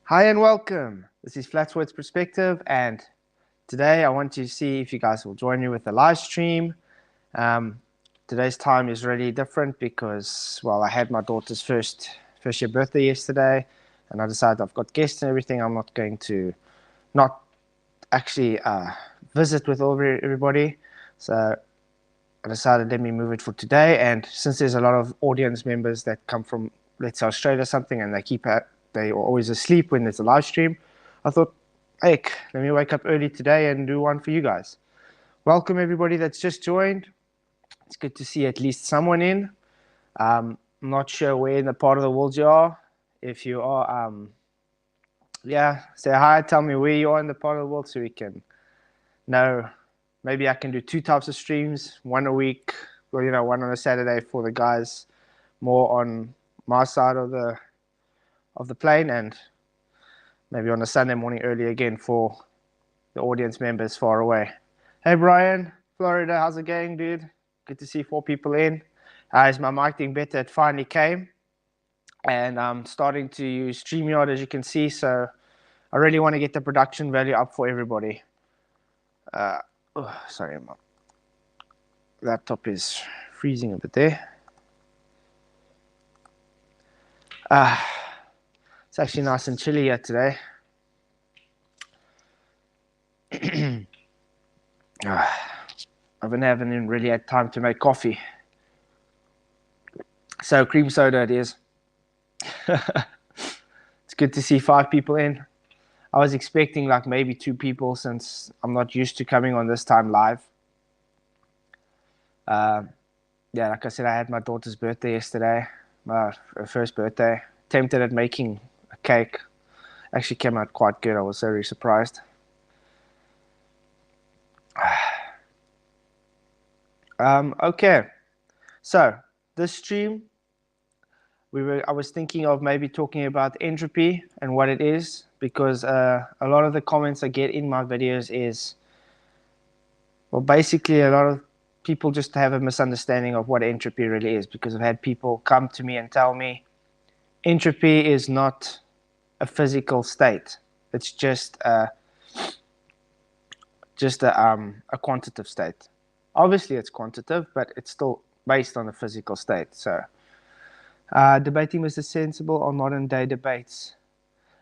Hi and welcome. This is Flatsworth's Perspective, and today I want to see if you guys will join me with the live stream. Um, Today's time is really different because, well, I had my daughter's first year birthday yesterday, and I decided I've got guests and everything. I'm not going to not actually visit with everybody, so I decided let me move it for today. And since there's a lot of audience members that come from, let's say, Australia or something, and they are always asleep when there's a live stream, I thought, heck, let me wake up early today and do one for you guys. Welcome everybody that's just joined. It's good to see at least someone in. I'm not sure where in the part of the world you are. If you are, say hi. Tell me where you are in the part of the world so we can know. Maybe I can do two types of streams, one a week, or one on a Saturday for the guys more on my side of the plane, and maybe on a Sunday morning early again for the audience members far away. Hey Brian, Florida, how's it going, dude? Good to see 4 people in. Is my mic doing better? It finally came, and I'm starting to use StreamYard, as you can see, so I really want to get the production value up for everybody. Sorry, my laptop is freezing a bit there. It's actually nice and chilly here today. I've been having really had time to make coffee. So cream soda it is. It's good to see 5 people in. I was expecting like maybe 2 people since I'm not used to coming on this time live. Yeah, like I said, I had my daughter's birthday yesterday, her first birthday. Attempted at making a cake. Actually came out quite good. I was very surprised. Okay, so this stream, I was thinking of maybe talking about entropy and what it is, because a lot of the comments I get in my videos is, well, basically a lot of people just have a misunderstanding of what entropy really is, because I've had people come to me and tell me entropy is not a physical state. It's just a quantitative state. Obviously it's quantitative, but it's still based on a physical state. So debating Mr. Sensible on modern day debates.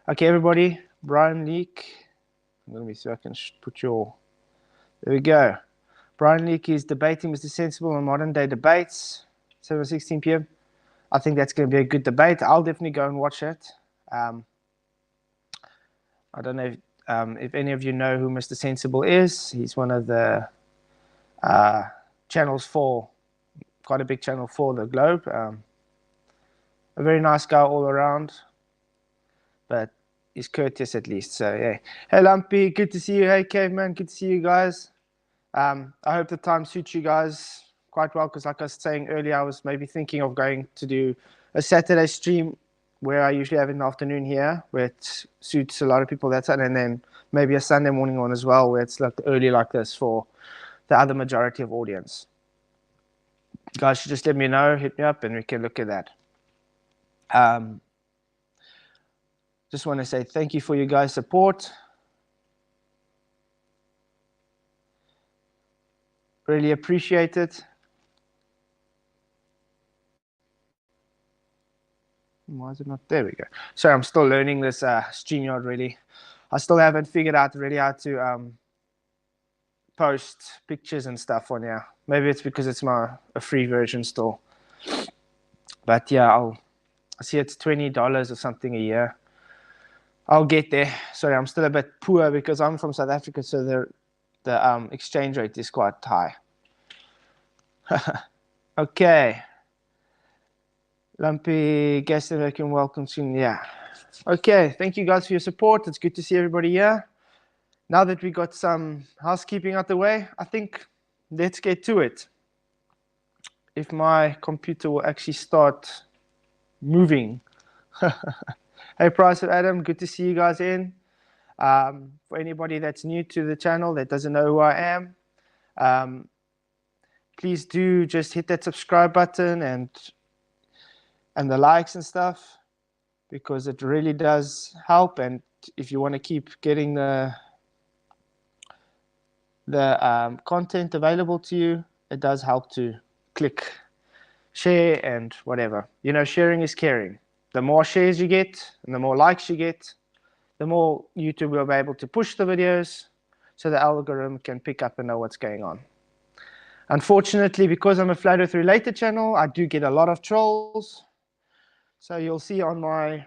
Okay, everybody, Brian Leak. Let me see if I can put your, there we go. Brian Leak is debating Mr. Sensible on modern day debates, 7:16 p.m. I think that's going to be a good debate. I'll definitely go and watch it. I don't know if any of you know who Mr. Sensible is. He's one of the channels for, quite a big channel for the globe. A very nice guy all around, but he's courteous at least. So yeah. Hey Lumpy, good to see you. Hey Caveman, good to see you guys. I hope the time suits you guys quite well, because like I was saying earlier, I was maybe thinking of going to do a Saturday stream where I usually have in the afternoon here, where it suits a lot of people that time, and then maybe a Sunday morning one as well, where it's like early like this for the other majority of audience. You guys should just let me know, hit me up, and we can look at that. Just want to say thank you for your guys' support. Really appreciate it. Why is it not? There we go. Sorry, I'm still learning this StreamYard really. I still haven't figured out really how to post pictures and stuff on here. Maybe it's because it's a free version still. But yeah, I see it's $20 or something a year. I'll get there. Sorry, I'm still a bit poor because I'm from South Africa, so the exchange rate is quite high. Okay. Lumpy, guest can welcome soon. Yeah. Okay, thank you guys for your support. It's good to see everybody here. Now that we got some housekeeping out the way, I think let's get to it. If my computer will actually start moving. Hey, Price and Adam, good to see you guys in. For anybody that's new to the channel that doesn't know who I am, please do just hit that subscribe button and the likes and stuff. because it really does help. And if you want to keep getting the content available to you, it does help to click share and whatever. You know, sharing is caring. The more shares you get and the more likes you get, the more YouTube will be able to push the videos so the algorithm can pick up and know what's going on. Unfortunately, because I'm a Flat Earth related channel, I do get a lot of trolls. So you'll see on my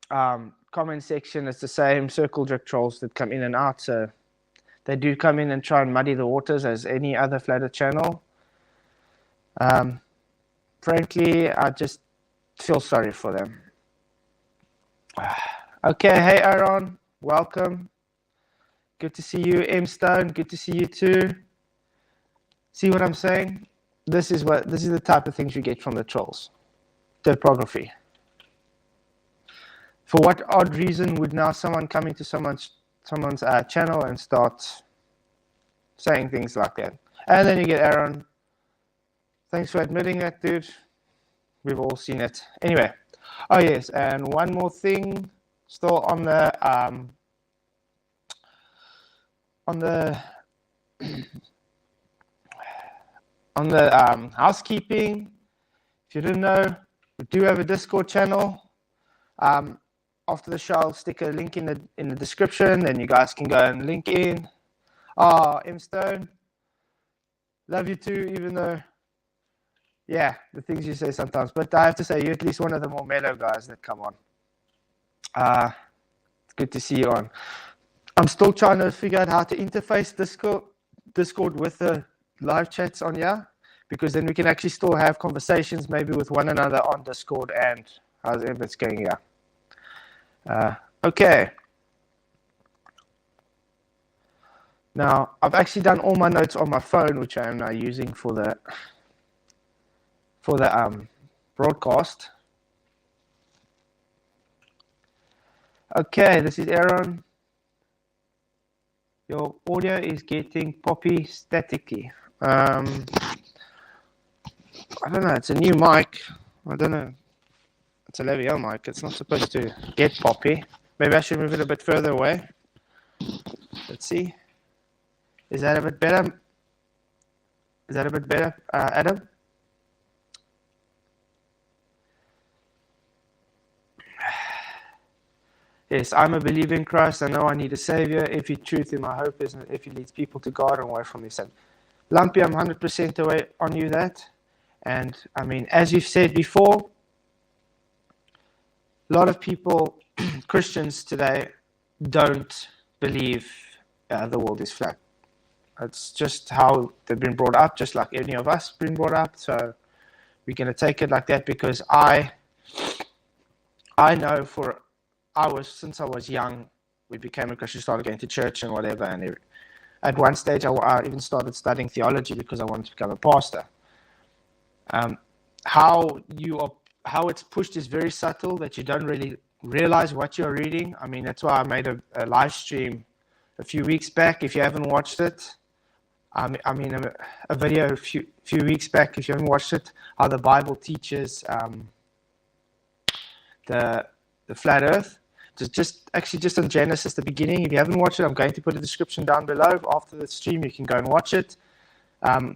comment section, it's the same circle jerk trolls that come in and out. So they do come in and try and muddy the waters as any other Flat Earth channel. Frankly, I just feel sorry for them. Okay, hey Aaron, welcome. Good to see you. M Stone, good to see you too. See what I'm saying? This is the type of things you get from the trolls. Typography. For what odd reason would now someone come into someone's channel and start saying things like that? And then you get Aaron. Thanks for admitting that, dude. We've all seen it. Anyway. Oh yes, and one more thing, still on the housekeeping. If you didn't know, we do have a Discord channel. After the show, I'll stick a link in the description, then you guys can go and link in. M Stone, love you too, even though, yeah, the things you say sometimes. But I have to say, you're at least one of the more mellow guys that come on. It's good to see you on. I'm still trying to figure out how to interface Discord with the live chats on here, because then we can actually still have conversations maybe with one another on Discord and how's it's going here. Okay. Now, I've actually done all my notes on my phone, which I am now using for the broadcast. Okay, this is Aaron. Your audio is getting poppy statically. I don't know, it's a new mic. I don't know. It's a Lavio mic. It's not supposed to get poppy. Maybe I should move it a bit further away. Let's see. Is that a bit better? Is that a bit better, Adam? Yes, I'm a believer in Christ. I know I need a Savior. Every truth in my hope is if He leads people to God and away from their sin. Lumpy, I'm 100% away on you that. And I mean, as you've said before, a lot of people, Christians today, don't believe the world is flat. It's just how they've been brought up, just like any of us been brought up. So we're going to take it like that, because I know since I was young, we became a Christian, started going to church and whatever. And at one stage, I even started studying theology because I wanted to become a pastor. How it's pushed is very subtle, that you don't really realize what you're reading. I mean, that's why I made a live stream a few weeks back. If you haven't watched it, a video a few weeks back, if you haven't watched it, how the Bible teaches the flat Earth. Just on Genesis, the beginning. If you haven't watched it, I'm going to put a description down below. After the stream, you can go and watch it.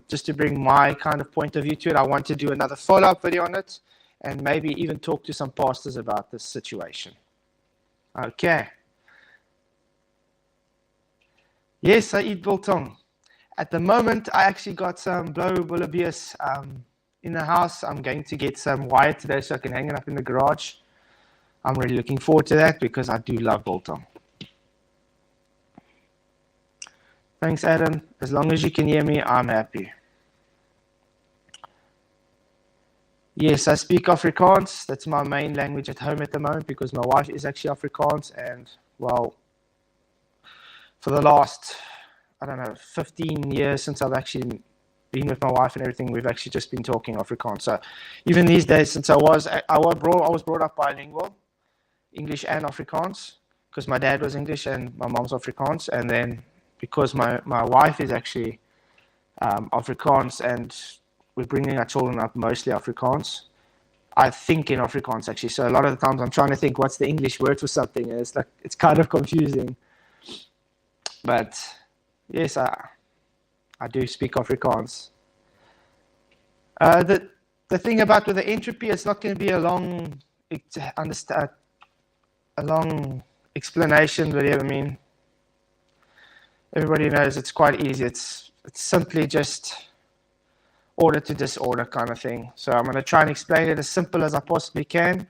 Just to bring my kind of point of view to it, I want to do another follow-up video on it, and maybe even talk to some pastors about this situation. Okay. Yes, I eat biltong. At the moment, I actually got some blow bouillabaisse in the house. I'm going to get some wire today so I can hang it up in the garage. I'm really looking forward to that because I do love biltong. Thanks, Adam. As long as you can hear me, I'm happy. Yes, I speak Afrikaans. That's my main language at home at the moment because my wife is actually Afrikaans. And, well, for the last, 15 years since I've actually been with my wife and everything, we've actually just been talking Afrikaans. So even these days, since I was brought up bilingual, English and Afrikaans, because my dad was English and my mom's Afrikaans. And then because my wife is actually Afrikaans and we're bringing our children up mostly Afrikaans, I think in Afrikaans actually. So a lot of the times I'm trying to think what's the English word for something, and it's kind of confusing. But yes, I do speak Afrikaans. The thing about with the entropy, it's not going to be a long explanation video. I mean, everybody knows it's quite easy. It's simply just order to disorder kind of thing. So I'm going to try and explain it as simple as I possibly can,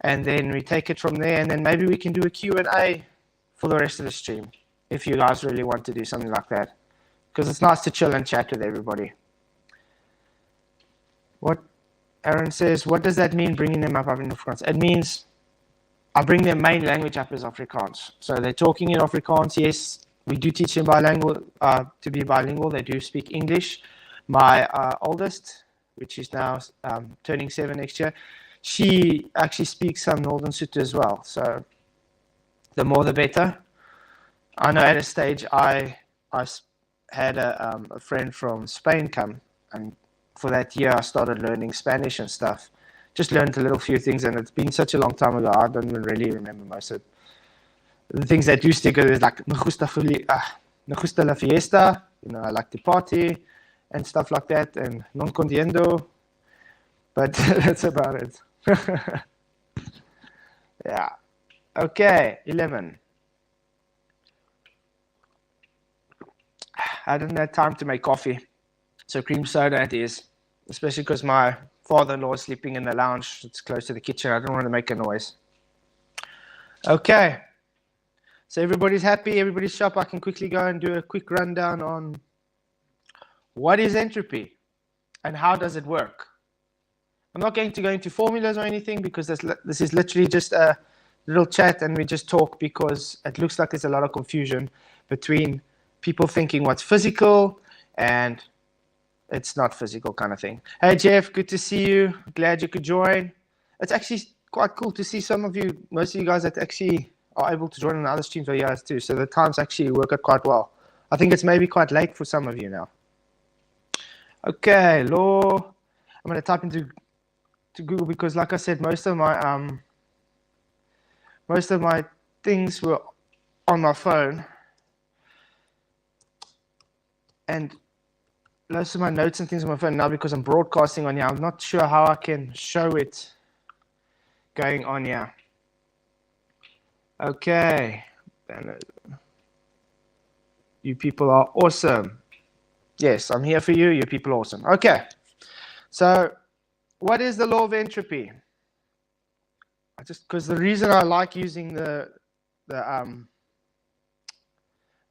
and then we take it from there, and then maybe we can do a Q&A for the rest of the stream if you guys really want to do something like that, because it's nice to chill and chat with everybody. What Aaron says, what does that mean, bringing them up in Afrikaans? It means I bring their main language up as Afrikaans. So they're talking in Afrikaans. Yes, we do teach them bilingual, to be bilingual. They do speak English. My oldest, which is now turning 7 next year, she actually speaks some Northern Sotho as well. So the more the better. I know at a stage I had a friend from Spain come, and for that year I started learning Spanish and stuff. Just learned a little few things, and it's been such a long time ago, I don't even really remember most of it. The things that do stick is like, me gusta la fiesta, you know, I like to party, and stuff like that, and non contiendo, but that's about it. Yeah. Okay, 11. I didn't have time to make coffee, so cream soda it is, especially because my father-in-law is sleeping in the lounge. It's close to the kitchen. I don't want to make a noise. Okay. So everybody's happy, everybody's sharp. I can quickly go and do a quick rundown on what is entropy and how does it work. I'm not going to go into formulas or anything because this is literally just a little chat, and we just talk because it looks like there's a lot of confusion between people thinking what's physical and it's not physical kind of thing. Hey Jeff, good to see you. Glad you could join. It's actually quite cool to see some of you, most of you guys that actually are able to join on the other streams or yours too. So the times actually work out quite well. I think it's maybe quite late for some of you now. Okay, law. I'm going to type into Google because, like I said, most of my things were on my phone, and most of my notes and things on my phone now because I'm broadcasting on here. I'm not sure how I can show it going on here. Okay, you people are awesome. Yes, I'm here for you. You people are awesome. Okay, so what is the law of entropy? Because the reason I like using the how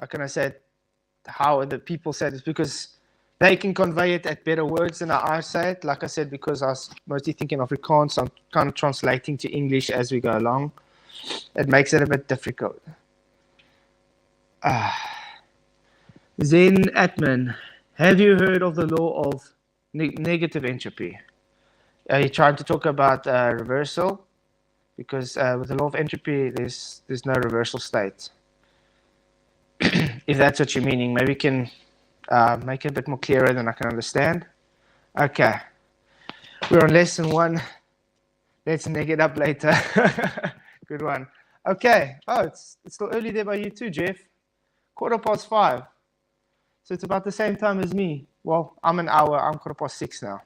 can I say it, how the people say it, is because they can convey it at better words than I say it. Like I said, because I was mostly thinking Afrikaans, I'm kind of translating to English as we go along. It makes it a bit difficult. Zen Atman, have you heard of the law of negative entropy? Are you trying to talk about reversal? Because with the law of entropy, there's no reversal state. If that's what you're meaning, maybe you can make it a bit more clearer than I can understand. Okay, we're on lesson 1. Let's neg it up later. Good one. Okay. Oh, it's still early there by you too, Jeff. 5:15. So it's about the same time as me. Well, I'm an hour. I'm 6:15 now.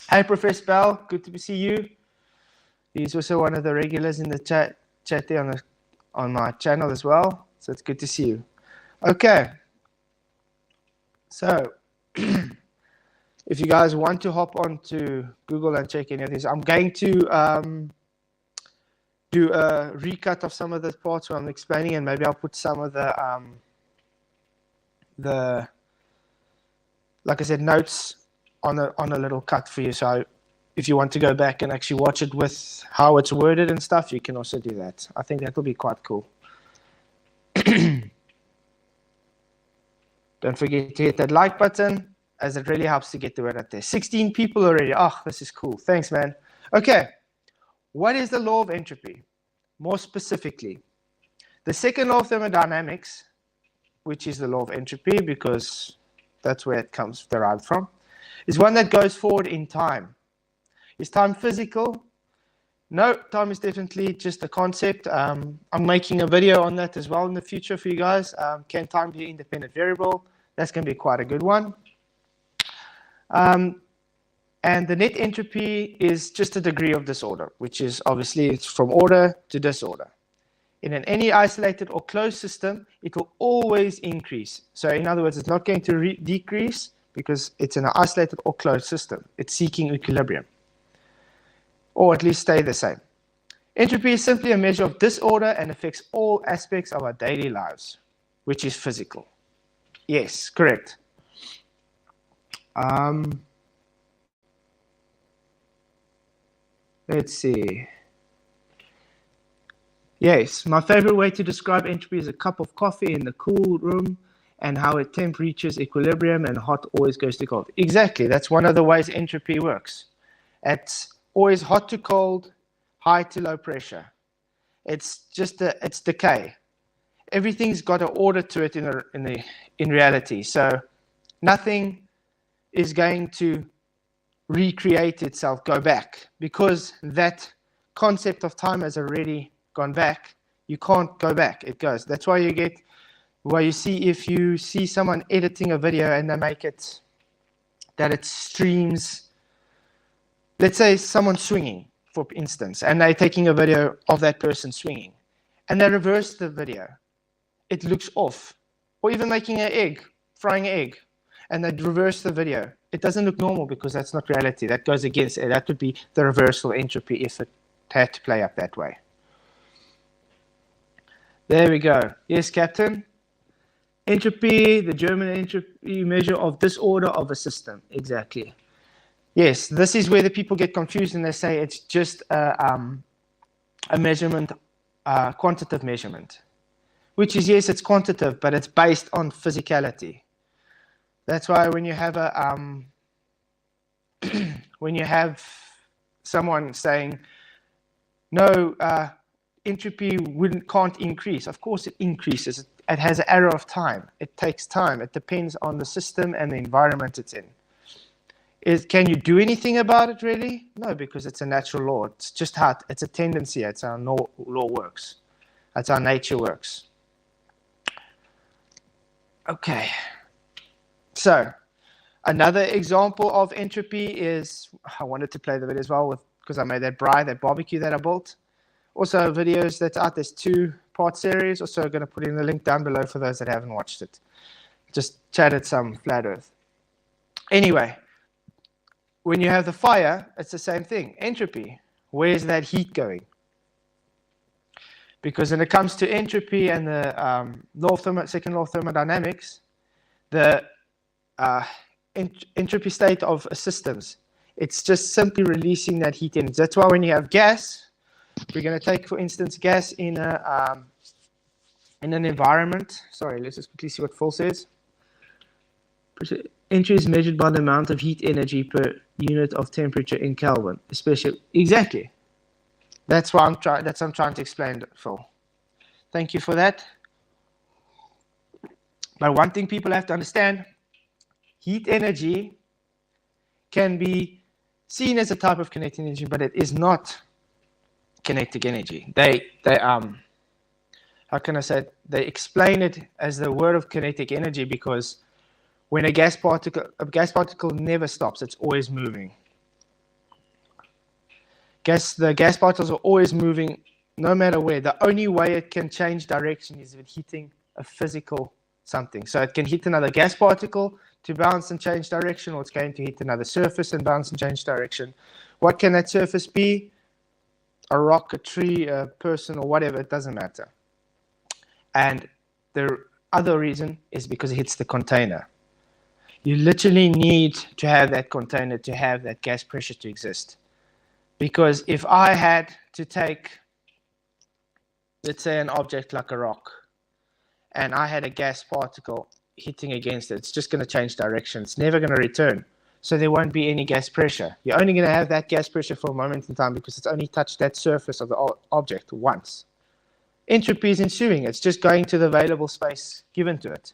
Hey, Professor Bell. Good to see you. He's also one of the regulars in the chat there on my channel as well. So it's good to see you. Okay. So if you guys want to hop onto Google and check any of these, I'm going to do a recut of some of the parts where I'm explaining, and maybe I'll put some of the like I said, notes on a little cut for you. So if you want to go back and actually watch it with how it's worded and stuff, you can also do that. I think that will be quite cool. Don't forget to hit that like button, as it really helps to get the word out there. 16 people already. Oh, this is cool. Thanks, man. Okay. What is the law of entropy? More specifically, the second law of thermodynamics, which is the law of entropy because that's where it comes derived from, is one that goes forward in time. Is time physical? No, time is definitely just a concept. I'm making a video on that as well in the future for you guys. Can time be an independent variable? That's going to be quite a good one. And the net entropy is just a degree of disorder, which is obviously it's from order to disorder. In any isolated or closed system, it will always increase. So in other words, it's not going to decrease because it's in an isolated or closed system. It's seeking equilibrium, or at least stay the same. Entropy is simply a measure of disorder and affects all aspects of our daily lives, which is physical. Yes, correct. Let's see. Yes, my favorite way to describe entropy is a cup of coffee in the cool room and how at temp reaches equilibrium and hot always goes to cold. Exactly, that's one of the ways entropy works. It's always hot to cold, high to low pressure. It's just it's decay. Everything's got an order to it in reality. So nothing is going to recreate itself, go back, because that concept of time has already gone back. You can't go back. It goes. That's why you see if you see someone editing a video and they make it that it streams. Let's say someone swinging, for instance, and they're taking a video of that person swinging, and they reverse the video. It looks off. Or even making an egg, frying an egg, and they reverse the video. It doesn't look normal because that's not reality. That goes against it. That would be the reversal entropy if it had to play up that way. There we go. Yes, Captain. Entropy, the German entropy measure of disorder of a system. Exactly. Yes, this is where the people get confused and they say it's just a measurement, quantitative measurement, which is, yes, it's quantitative, but it's based on physicality. That's why when you have when you have someone saying, no, entropy can't increase. Of course it increases. It has an arrow of time. It takes time. It depends on the system and the environment it's in. Can you do anything about it, really? No, because it's a natural law. It's just how it's a tendency. It's how law works. That's how nature works. Okay. So another example of entropy is, I wanted to play the video as well because I made that barbecue that I built. Also videos that's out, there's 2-part series. Also going to put in the link down below for those that haven't watched it. Just chatted some flat earth. Anyway, when you have the fire, it's the same thing. Entropy, where's that heat going? Because when it comes to entropy and the second law of thermodynamics, the entropy state of systems, it's just simply releasing that heat energy. That's why when you have gas, we're going to take, for instance, gas in an environment. Sorry, let's just quickly see what Phil says. Entropy is measured by the amount of heat energy per unit of temperature in Kelvin, especially. Exactly. That's what I'm trying to explain, Phil. Thank you for that. But one thing people have to understand, heat energy can be seen as a type of kinetic energy, but it is not kinetic energy. How can I say it? They explain it as the word of kinetic energy because when a gas particle never stops, it's always moving. The gas particles are always moving no matter where. The only way it can change direction is with hitting a physical something. So it can hit another gas particle to bounce and change direction, or it's going to hit another surface and bounce and change direction. What can that surface be? A rock, a tree, a person, or whatever, it doesn't matter. And the other reason is because it hits the container. You literally need to have that container to have that gas pressure to exist. Because if I had to take, let's say, an object like a rock, and I had a gas particle hitting against it, it's just going to change direction. It's never going to return. So there won't be any gas pressure. You're only going to have that gas pressure for a moment in time because it's only touched that surface of the object once. Entropy is ensuing. It's just going to the available space given to it.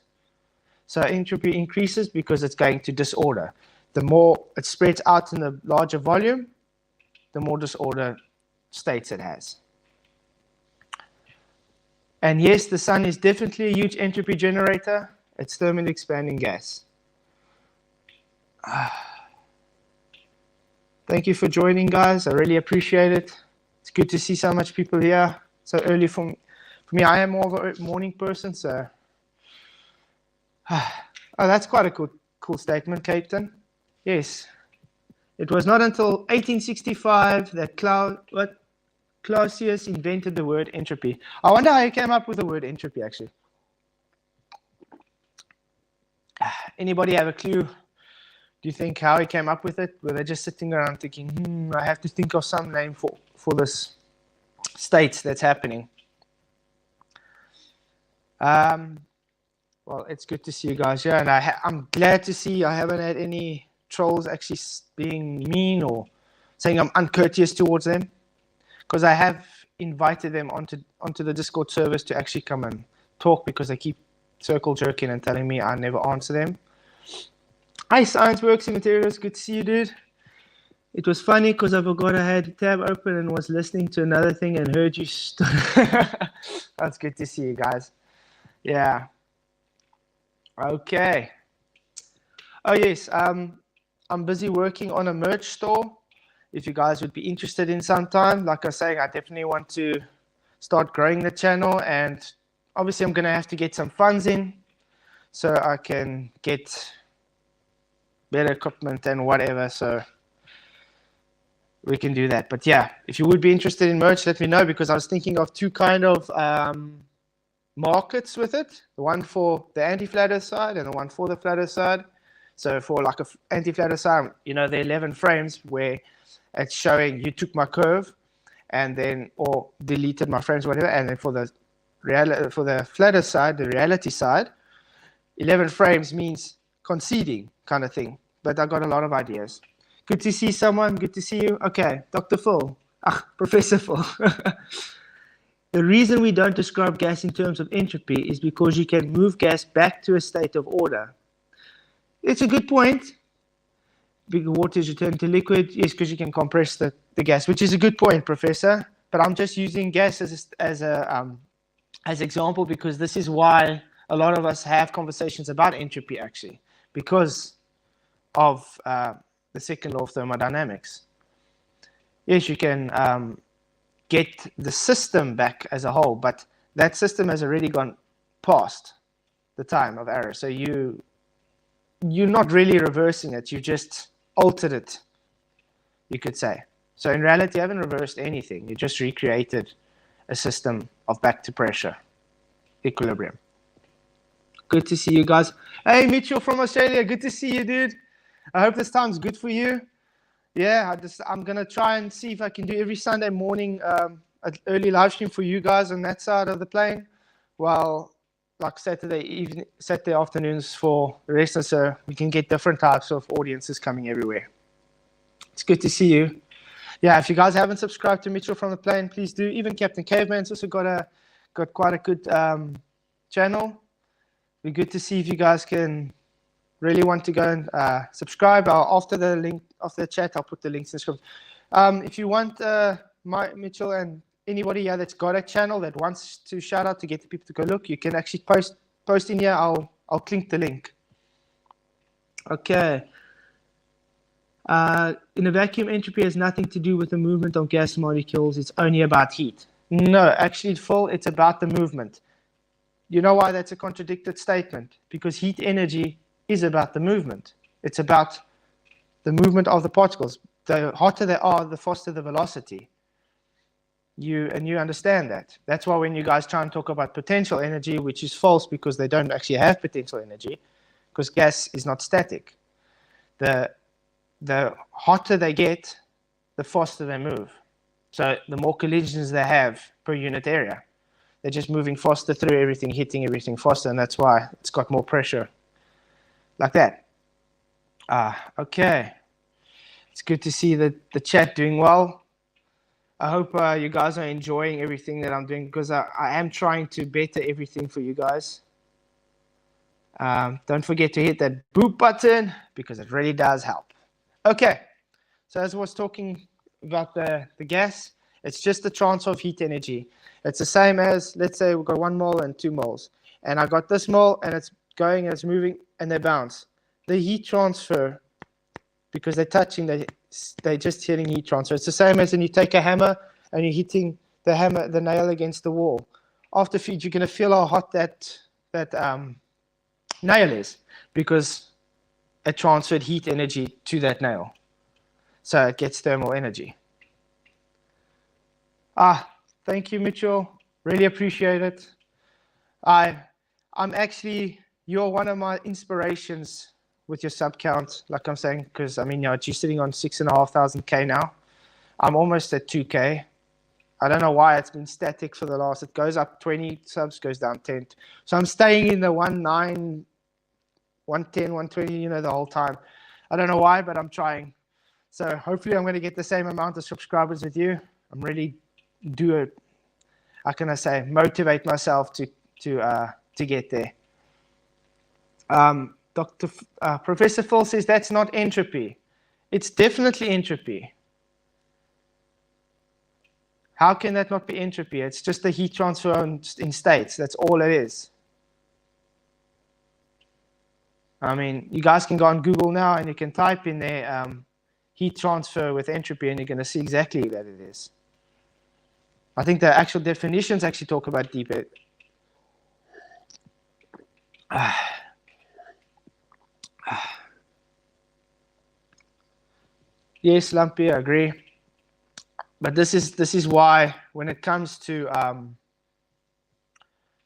So entropy increases because it's going to disorder. The more it spreads out in the larger volume, the more disorder states it has. And yes, the sun is definitely a huge entropy generator. It's thermally expanding gas. Thank you for joining, guys. I really appreciate it. It's good to see so much people here so early. For me, I am more of a morning person, so. Oh, that's quite a cool statement, Captain. Yes. It was not until 1865 that Clausius invented the word entropy. I wonder how he came up with the word entropy, actually. Anybody have a clue? Do you think how he came up with it? Were they just sitting around thinking, I have to think of some name for this state that's happening? Well, it's good to see you guys here, and I'm glad to see I haven't had any trolls actually being mean or saying I'm uncourteous towards them, because I have invited them onto the Discord service to actually come and talk, because they keep circle jerking and telling me I never answer them. Hi, Science Works and Materials. Good to see you, dude. It was funny because I forgot I had the tab open and was listening to another thing and heard you. That's good to see you guys. Yeah. Okay. Oh, yes. I'm busy working on a merch store. If you guys would be interested in some time, like I was saying, I definitely want to start growing the channel, and obviously I'm going to have to get some funds in so I can get better equipment and whatever, so we can do that. But yeah, if you would be interested in merch, let me know, because I was thinking of two kind of markets with it, the one for the anti-flat earth side and the one for the flat earth side. So for like a anti-flat earth side, the 11 frames where it's showing you took my curve and then or deleted my frames, whatever, and then for the flat earth side, the reality side, 11 frames means conceding kind of thing. But I got a lot of ideas. Good to see someone. Good to see you. Okay, Dr. Phil. Professor Phil. The reason we don't describe gas in terms of entropy is because you can move gas back to a state of order. It's a good point. Bigger water is returned to liquid. Yes, because you can compress the gas, which is a good point, Professor. But I'm just using gas as example, because this is why a lot of us have conversations about entropy, actually, because of the second law of thermodynamics. Yes, you can get the system back as a whole, but that system has already gone past the time of error. So you're not really reversing it. You just altered it, you could say. So in reality, you haven't reversed anything. You just recreated a system of back to pressure equilibrium. Good to see you guys. Hey, Mitchell from Australia. Good to see you, dude. I hope this time's good for you. Yeah, I'm going to try and see if I can do every Sunday morning an early live stream for you guys on that side of the plane, while like Saturday afternoons for the rest of us, so we can get different types of audiences coming everywhere. It's good to see you. Yeah, if you guys haven't subscribed to Mitchell from the Plane, please do. Even Captain Caveman's also got quite a good channel. Be good to see if you guys can really want to go and subscribe. After the chat, I'll put the links in the script. If you want Mitchell and anybody here that's got a channel that wants to shout out to get the people to go look, you can actually post in here. I'll click the link. Okay. In a vacuum, entropy has nothing to do with the movement of gas molecules. It's only about heat. No, actually, Phil, it's about the movement. You know why that's a contradicted statement? Because heat energy is about the movement. It's about the movement of the particles. The hotter they are, the faster the velocity. You understand that. That's why when you guys try and talk about potential energy, which is false because they don't actually have potential energy, because gas is not static. The hotter they get, the faster they move. So the more collisions they have per unit area. They're just moving faster through everything, hitting everything faster, and that's why it's got more pressure. Like that. Okay. It's good to see the chat doing well. I hope you guys are enjoying everything that I'm doing, because I am trying to better everything for you guys. Don't forget to hit that boop button, because it really does help. Okay. So as I was talking about the gas. It's just the transfer of heat energy. It's the same as, let's say we've got 1 mole and 2 moles. And I got this mole and it's going and it's moving and they bounce. The heat transfer, because they're touching, they're just hitting heat transfer. It's the same as when you take a hammer and you're hitting the nail against the wall. After feed, you're going to feel how hot that nail is, because it transferred heat energy to that nail. So it gets thermal energy. Thank you, Mitchell. Really appreciate it. You're one of my inspirations with your sub count, like I'm saying, because I mean, you're sitting on 6,500 K now. I'm almost at 2K. I don't know why it's been static for the last. It goes up 20 subs, goes down 10. So I'm staying in the 110, 120, the whole time. I don't know why, but I'm trying. So hopefully I'm going to get the same amount of subscribers with you. I'm really motivate myself to get there. Professor Phil says that's not entropy. It's definitely entropy. How can that not be entropy? It's just the heat transfer in states. That's all it is. I mean, you guys can go on Google now and you can type in there heat transfer with entropy and you're going to see exactly that it is. I think the actual definitions actually talk about deep. Yes, Lumpy, I agree. But this is why when it comes to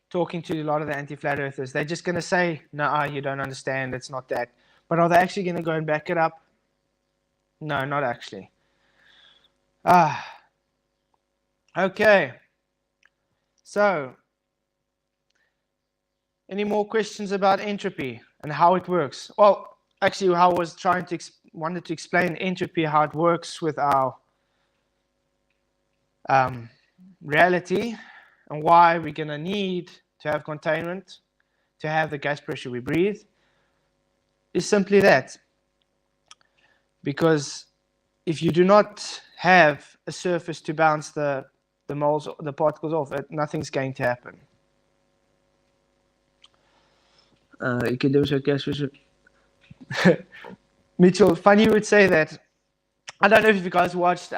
talking to a lot of the anti-flat earthers, they're just going to say, no, you don't understand, it's not that. But are they actually going to go and back it up? No, not actually. Okay. So, any more questions about entropy and how it works? Well, actually, I was wanted to explain entropy, how it works with our reality, and why we're going to need to have containment to have the gas pressure we breathe, is simply that. Because if you do not have a surface to bounce the particles off, nothing's going to happen. You can demonstrate gas pressure. Mitchell, funny you would say that. I don't know if you guys watched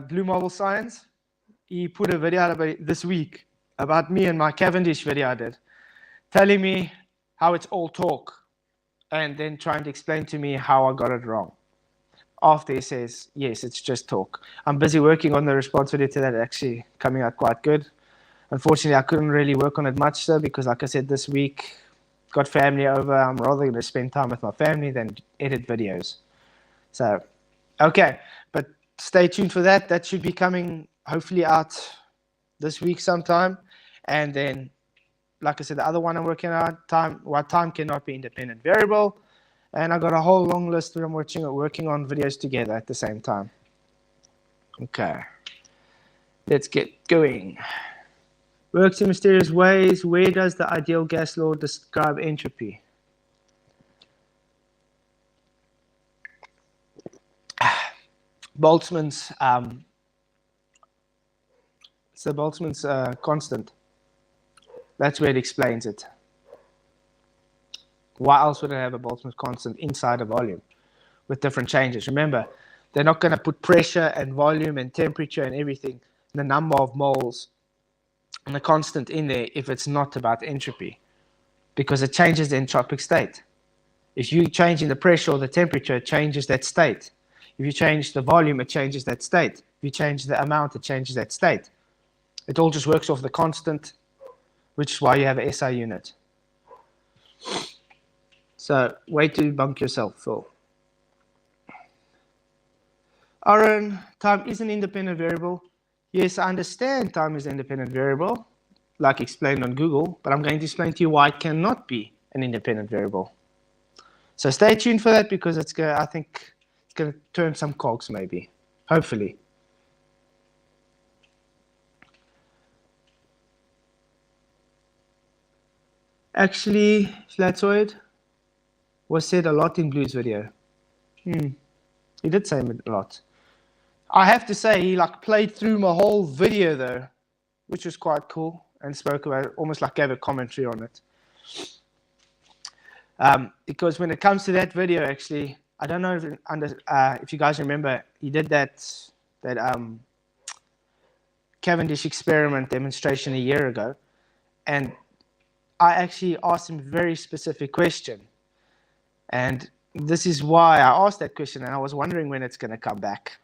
Blue Marble Science. He put a video out this week about me and my Cavendish video I did, telling me how it's all talk, and then trying to explain to me how I got it wrong. After he says, yes, it's just talk. I'm busy working on the response video to that, actually coming out quite good. Unfortunately, I couldn't really work on it much, so, because like I said, this week, got family over. I'm rather going to spend time with my family than edit videos. So, okay, but stay tuned for that. That should be coming hopefully out this week sometime. And then, like I said, the other one I'm working on, time cannot be independent variable. And I got a whole long list where I'm working on videos together at the same time. Okay, let's get going. Works in mysterious ways. Where does the ideal gas law describe entropy? Boltzmann's it's the Boltzmann's constant. That's where it explains it. Why else would it have a Boltzmann's constant inside a volume with different changes? Remember, they're not going to put pressure and volume and temperature and everything, the number of moles, and a constant in there if it's not about entropy, because it changes the entropic state. If you change in the pressure or the temperature, it changes that state. If you change the volume, it changes that state. If you change the amount, it changes that state. It all just works off the constant, which is why you have an SI unit. So, way to bunk yourself, Phil. Aaron, time is an independent variable. Yes, I understand time is an independent variable, like explained on Google, but I'm going to explain to you why it cannot be an independent variable. So stay tuned for that, because I think it's going to turn some cogs maybe, hopefully. Actually, flatzoid was said a lot in Blue's video. He did say a lot. I have to say, he like played through my whole video though, which was quite cool, and spoke about it, almost like gave a commentary on it. Because when it comes to that video, actually, I don't know if you guys remember, he did that Cavendish experiment demonstration a year ago, and I actually asked him a very specific question, and this is why I asked that question, and I was wondering when it's going to come back.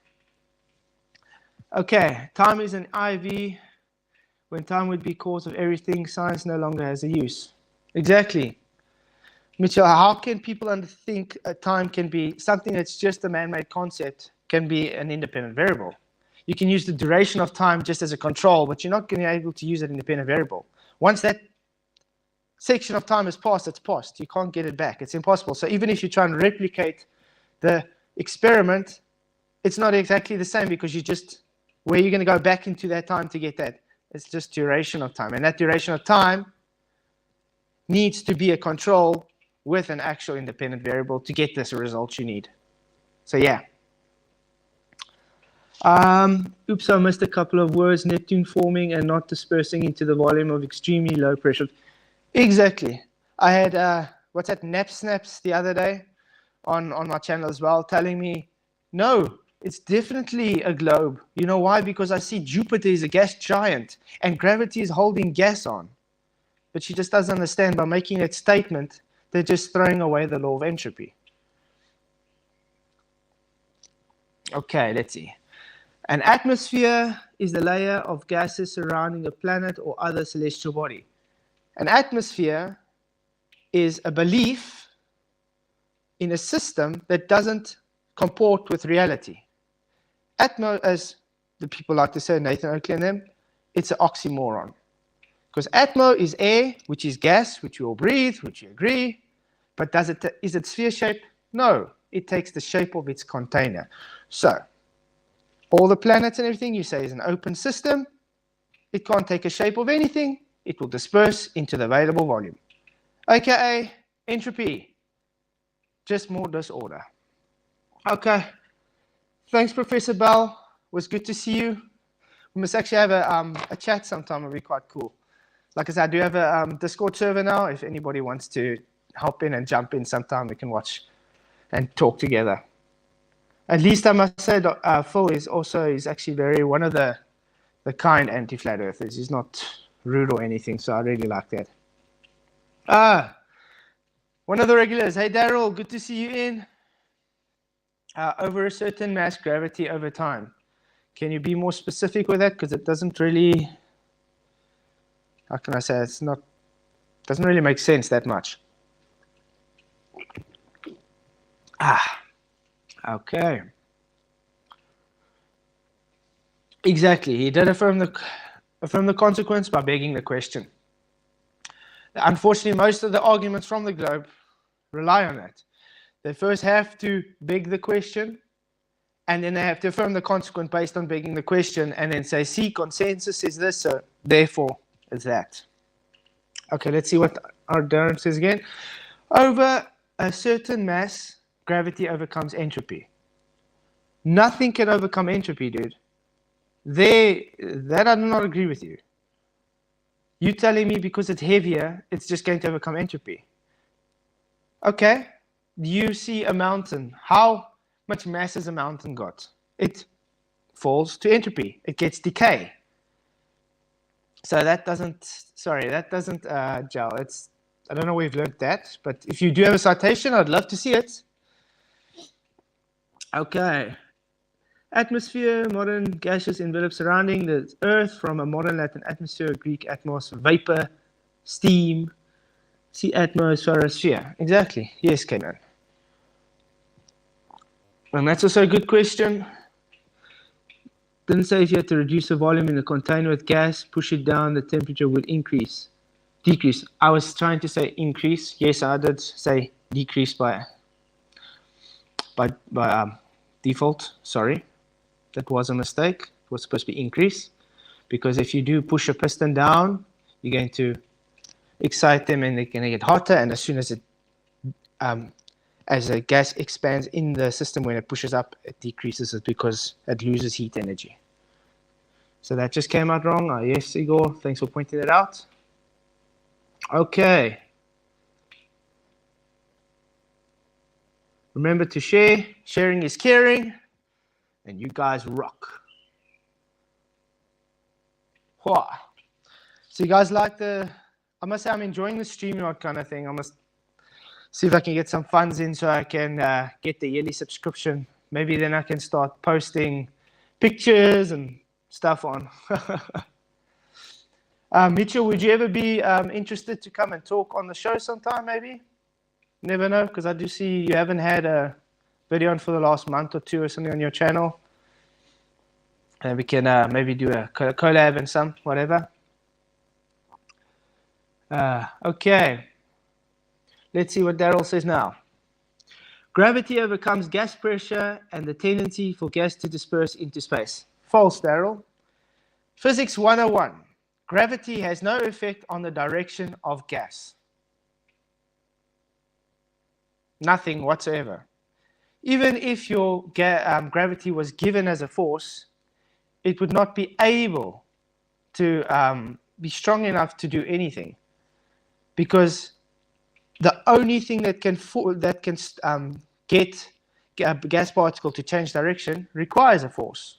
Okay, time is an IV. When time would be cause of everything, science no longer has a use. Exactly. Mitchell, how can people think time can be something that's just a man-made concept, can be an independent variable? You can use the duration of time just as a control, but you're not going to be able to use an independent variable. Once that section of time is passed, it's passed. You can't get it back. It's impossible. So even if you try and replicate the experiment, it's not exactly the same, because you just, where you're going to go back into that time to get that? It's just duration of time. And that duration of time needs to be a control with an actual independent variable to get this result you need. So yeah. Oops, I missed a couple of words. Neptune forming and not dispersing into the volume of extremely low pressure. Exactly. I had, what's that, Nap Snaps the other day on my channel as well, telling me, no, it's definitely a globe. You know why? Because I see Jupiter is a gas giant and gravity is holding gas on. But she just doesn't understand, by making that statement, they're just throwing away the law of entropy. Okay, let's see. An atmosphere is the layer of gases surrounding a planet or other celestial body. An atmosphere is a belief in a system that doesn't comport with reality. Atmo, as the people like to say, Nathan Oakley and them, it's an oxymoron. Because atmo is air, which is gas, which we all breathe, which you agree. But is it sphere shaped? No, it takes the shape of its container. So, all the planets and everything you say is an open system. It can't take a shape of anything. It will disperse into the available volume. AKA entropy. Just more disorder. Okay. Thanks, Professor Bell. It was good to see you. We must actually have a chat sometime. It'll be quite cool. Like I said, I do have a Discord server now. If anybody wants to hop in and jump in sometime, we can watch and talk together. At least I must say, Phil is actually one of the kind anti-flat earthers. He's not rude or anything, so I really like that. One of the regulars. Hey, Daryl, good to see you in. Over a certain mass, gravity over time. Can you be more specific with that? Because it doesn't really, how can I say, doesn't really make sense that much. Okay. Exactly. He did affirm the consequence by begging the question. Unfortunately, most of the arguments from the globe rely on that. They first have to beg the question, and then they have to affirm the consequence based on begging the question, and then say, see, consensus is this, so therefore it's that. Okay, let's see what our Darren says again. Over a certain mass, gravity overcomes entropy. Nothing can overcome entropy, dude. That I do not agree with you. You telling me because it's heavier, it's just going to overcome entropy. Okay, you see a mountain. How much mass has a mountain got? It falls to entropy. It gets decay. So that doesn't gel. I don't know where you've learned that, but if you do have a citation, I'd love to see it. Okay. Atmosphere, modern gaseous envelope surrounding the Earth, from a modern Latin atmosphere, Greek atmos, vapor, steam, see atmosphere, sphere. Exactly. Yes, Caveman. And that's also a good question. Didn't say if you had to reduce the volume in the container with gas, push it down, the temperature would decrease. I was trying to say increase. Yes, I did say decrease by default. Sorry. That was a mistake. It was supposed to be increase, because if you do push a piston down, you're going to excite them and they're going to get hotter, and as soon as as a gas expands in the system, when it pushes up, it decreases it because it loses heat energy. So that just came out wrong. Oh, yes, Igor, thanks for pointing it out. Okay. Remember to share. Sharing is caring. And you guys rock. Whoa. So you guys like I must say I'm enjoying the StreamYard kind of thing. I must see if I can get some funds in so I can get the yearly subscription. Maybe then I can start posting pictures and stuff on. Mitchell, would you ever be interested to come and talk on the show sometime, maybe? Never know, because I do see you haven't had a video on for the last month or two or something on your channel. And we can maybe do a collab and some, whatever. Okay. Let's see what Daryl says now. Gravity overcomes gas pressure and the tendency for gas to disperse into space. False, Daryl. Physics 101. Gravity has no effect on the direction of gas. Nothing whatsoever. Even if your gravity was given as a force, it would not be able to be strong enough to do anything, because the only thing that can get a gas particle to change direction requires a force.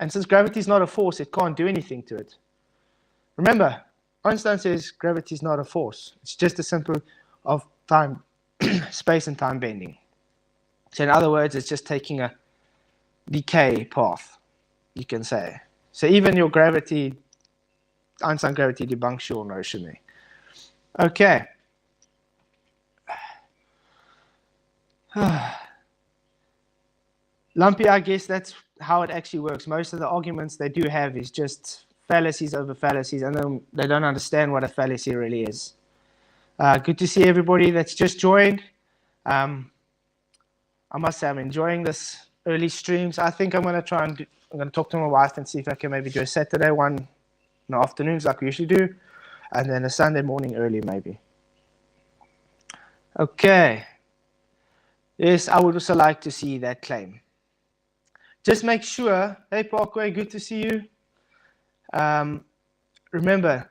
And since gravity is not a force, it can't do anything to it. Remember, Einstein says gravity is not a force. It's just a simple of time, space and time bending. So in other words, it's just taking a decay path, you can say. So even your gravity, Einstein gravity debunks your notion there. Okay. Lumpy, I guess that's how it actually works. Most of the arguments they do have is just fallacies over fallacies, and then they don't understand what a fallacy really is. Good to see everybody that's just joined. I must say I'm enjoying this early streams. I think I'm going to I'm going to talk to my wife and see if I can maybe do a Saturday one in the afternoons like we usually do, and then a Sunday morning early maybe. Okay. Yes, I would also like to see that claim. Just make sure, hey Parkway, good to see you. Remember,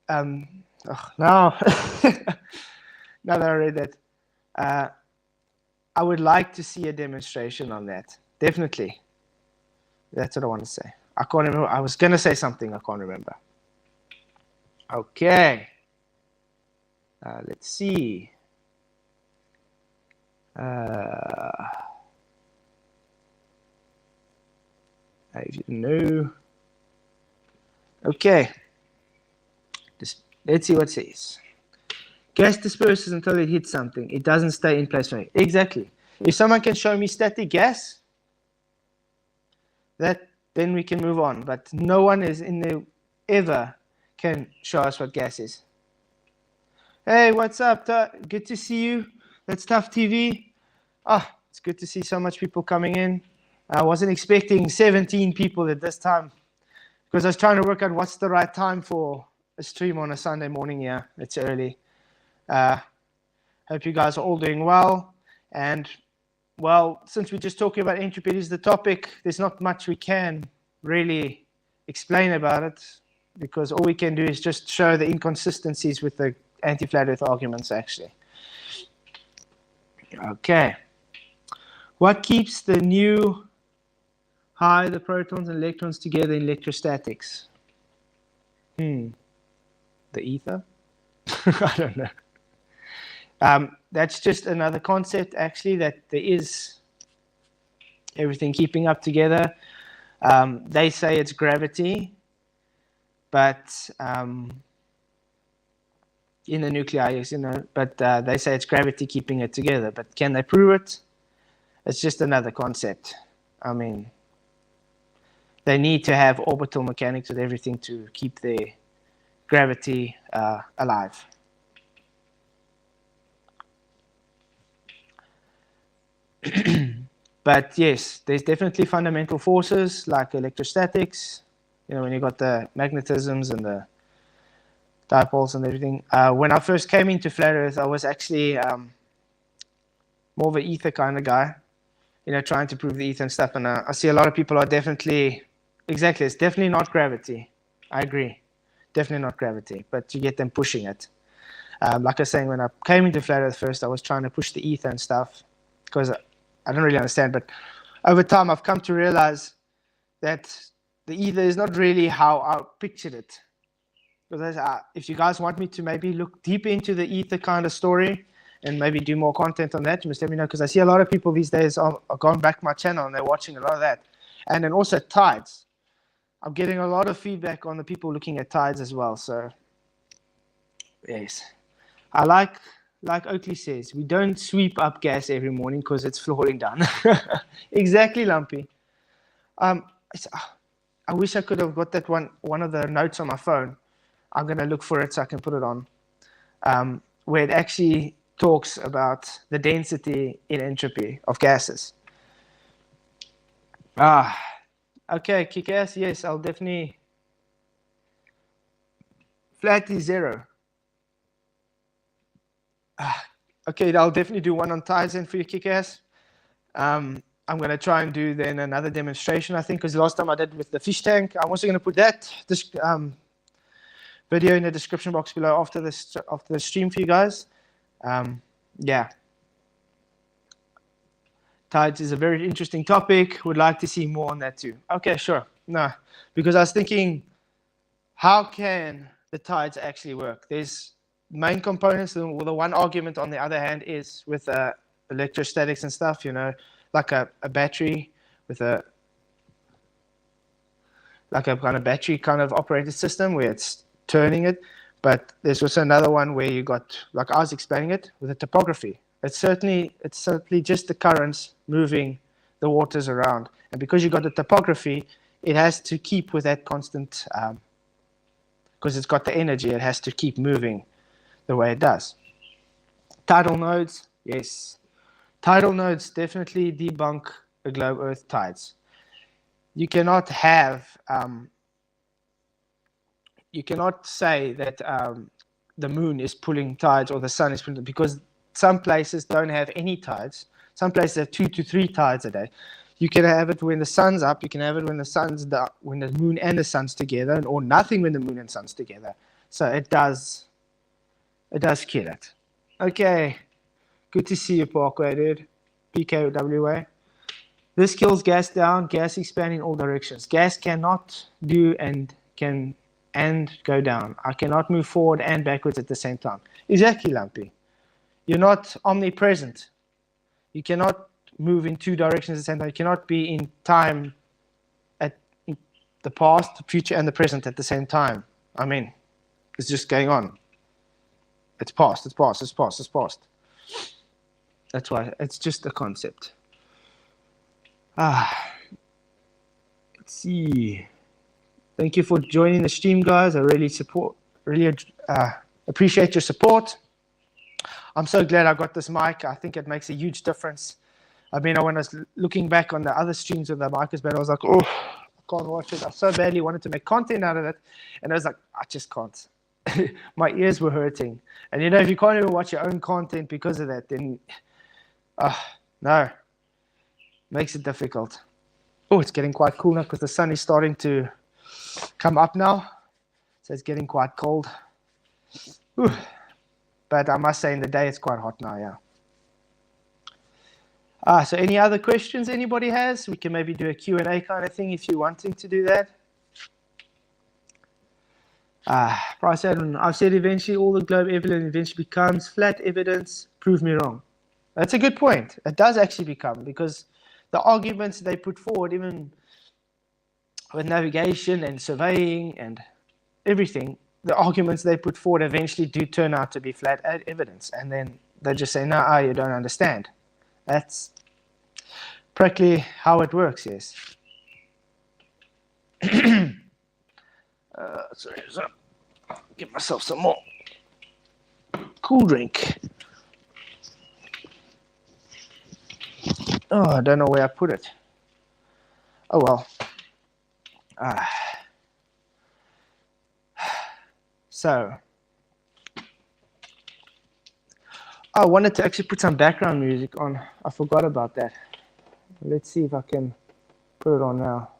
now now that I read that, I would like to see a demonstration on that. Definitely. That's what I want to say. I can't remember. I was going to say something. I can't remember. Okay. Let's see. I didn't know. Okay. Let's see what it says. Gas disperses until it hits something. It doesn't stay in place. Exactly. If someone can show me static gas, then we can move on. But no one is in there ever can show us what gas is. Hey, what's up? Good to see you. That's Tough TV. It's good to see so much people coming in. I wasn't expecting 17 people at this time, because I was trying to work out what's the right time for a stream on a Sunday morning here. It's early. Hope you guys are all doing well. And, well, since we're just talking about entropy, it is the topic, there's not much we can really explain about it, because all we can do is just show the inconsistencies with the anti-flat earth arguments, actually. Okay. What keeps the new the protons and electrons together in electrostatics? The ether? I don't know. That's just another concept, actually, that there is everything keeping up together. They say it's gravity, but in the nuclei, but they say it's gravity keeping it together. But can they prove it? It's just another concept. I mean, they need to have orbital mechanics with everything to keep their gravity alive. But yes, there's definitely fundamental forces like electrostatics. When you got the magnetisms and the dipoles and everything. When I first came into flat earth, I was actually more of an ether kind of guy, trying to prove the ether and stuff. And I see a lot of people are definitely, exactly, it's definitely not gravity. I agree. Definitely not gravity, but you get them pushing it. Like I was saying, when I came into Flat Earth first, I was trying to push the ether and stuff because I don't really understand. But over time, I've come to realize that the ether is not really how I pictured it. Because if you guys want me to maybe look deep into the ether kind of story and maybe do more content on that, you must let me know. Because I see a lot of people these days are going back my channel and they're watching a lot of that. And then also tides. I'm getting a lot of feedback on the people looking at tides as well. So, yes. I like Oakley says, we don't sweep up gas every morning because it's falling down. Exactly, Lumpy. I wish I could have got that one of the notes on my phone. I'm going to look for it so I can put it on, where it actually talks about the density in entropy of gases. Okay, kick-ass, yes, I'll definitely. Flat is 0. Okay, I'll definitely do one on Tizen for you, kick-ass. I'm going to try and do then another demonstration, I think, because the last time I did with the fish tank. I'm also going to put that video in the description box below after the stream for you guys. Yeah. Tides is a very interesting topic. Would like to see more on that too. Okay, sure. No, because I was thinking, how can the tides actually work? There's main components. The one argument, on the other hand, is with electrostatics and stuff, like a battery with a kind of battery kind of operated system where it's turning it. But there's also another one where you got, like I was explaining it, with a topography. It's certainly just the currents moving the waters around. And because you got the topography, it has to keep with that constant, because it's got the energy, it has to keep moving the way it does. Tidal nodes, yes. Tidal nodes definitely debunk the globe Earth tides. You cannot have, you cannot say that the moon is pulling tides or the sun is pulling, because some places don't have any tides. Some places have 2 to 3 tides a day. You can have it when the sun's up. You can have it when the sun's down, when the moon and the sun's together, or nothing when the moon and sun's together. So it does kill it. Okay, good to see you, Parkway, dude. PKWA. This kills gas down. Gas expand in all directions. Gas cannot do and go down. I cannot move forward and backwards at the same time. Exactly, Lumpy. You're not omnipresent. You cannot move in 2 directions at the same time. You cannot be in time at the past, the future, and the present at the same time. I mean, it's just going on. It's past, it's past, it's past, it's past. That's why it's just a concept. Let's see. Thank you for joining the stream, guys. I really appreciate your support. I'm so glad I got this mic. I think it makes a huge difference. I mean, when I was looking back on the other streams with the mic is bad, I was like, oh, I can't watch it. I so badly wanted to make content out of it. And I was like, I just can't. My ears were hurting. And if you can't even watch your own content because of that, then, no, makes it difficult. Oh, it's getting quite cool now because the sun is starting to come up now. So it's getting quite cold. Ooh. But I must say in the day it's quite hot now, yeah. So any other questions anybody has? We can maybe do a Q&A kind of thing if you're wanting to do that. Bryce Adam, I've said eventually all the globe evidence eventually becomes flat evidence. Prove me wrong. That's a good point. It does actually become, because the arguments they put forward, even with navigation and surveying and everything, the arguments they put forward eventually do turn out to be flat evidence. And then they just say, no, you don't understand. That's practically how it works, yes. Sorry, so give myself some more cool drink. Oh, I don't know where I put it. Oh, well. So, I wanted to actually put some background music on. I forgot about that. Let's see if I can put it on now.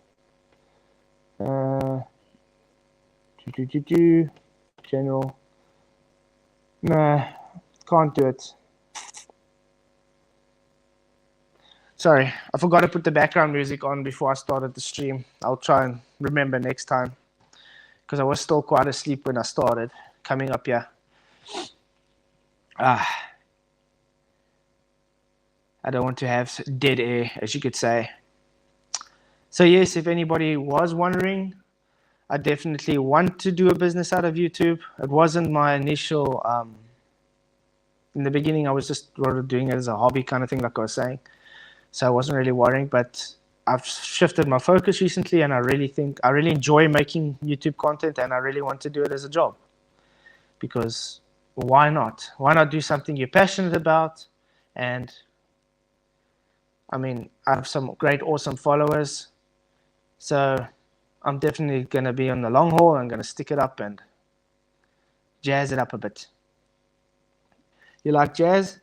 General. Nah, can't do it. Sorry, I forgot to put the background music on before I started the stream. I'll try and remember next time, because I was still quite asleep when I started coming up here. I don't want to have dead air, as you could say. So yes, if anybody was wondering, I definitely want to do a business out of YouTube. It wasn't my initial, in the beginning, I was just rather doing it as a hobby kind of thing, like I was saying. So I wasn't really worrying, but I've shifted my focus recently, and I really enjoy making YouTube content, and I really want to do it as a job. Because why not? Why not do something you're passionate about? And I mean, I have some great, awesome followers. So I'm definitely going to be on the long haul. I'm going to stick it up and jazz it up a bit. You like jazz?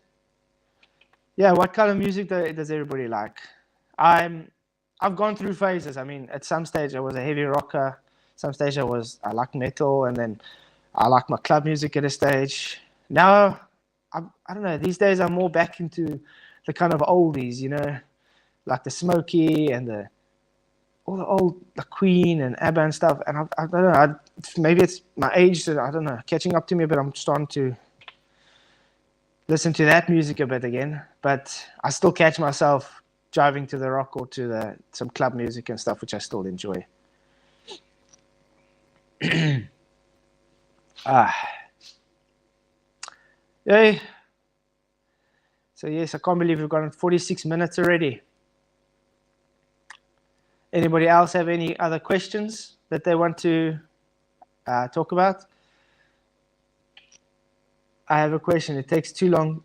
Yeah, what kind of music does everybody like? I've gone through phases. I mean, at some stage I was a heavy rocker. Some stage I like metal, and then I like my club music at a stage. Now, I don't know, these days I'm more back into the kind of oldies, you know, like the Smokey and all the old, the Queen and ABBA and stuff. And I don't know, maybe it's my age that, I don't know, catching up to me, but I'm starting to listen to that music a bit again. But I still catch myself driving to the rock or to some club music and stuff, which I still enjoy. Yay. So yes, I can't believe we've gone 46 minutes already. Anybody else have any other questions that they want to talk about? I have a question. It takes too long,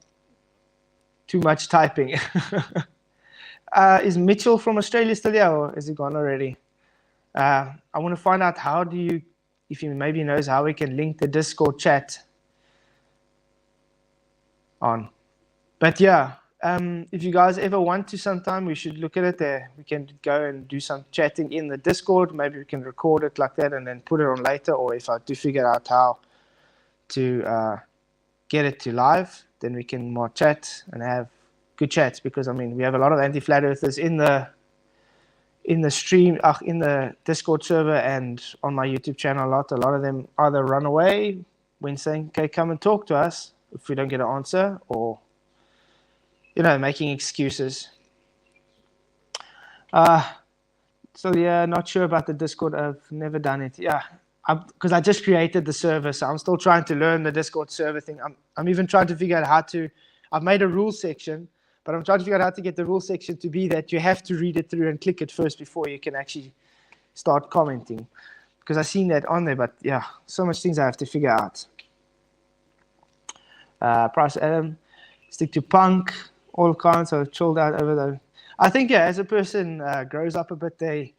too much typing. Is Mitchell from Australia still here, or is he gone already? I want to find out if he maybe knows how we can link the Discord chat on. But yeah, if you guys ever want to sometime, we should look at it there. We can go and do some chatting in the Discord. Maybe we can record it like that and then put it on later. Or if I do figure out how to get it to live, then we can more chat and have good chats. Because I mean, we have a lot of anti-flat earthers in the stream, in the Discord server and on my YouTube channel. A lot of them either run away when saying, "Okay, come and talk to us," if we don't get an answer, or making excuses. So yeah, not sure about the Discord. I've never done it. Yeah, because I just created the server, so I'm still trying to learn the Discord server thing. I'm even trying to figure out how to. I've made a rule section, but I'm trying to figure out how to get the rule section to be that you have to read it through and click it first before you can actually start commenting. Because I've seen that on there, but yeah, so much things I have to figure out. Price Adam, stick to punk, all kinds of chilled out over there. I think as a person grows up a bit, they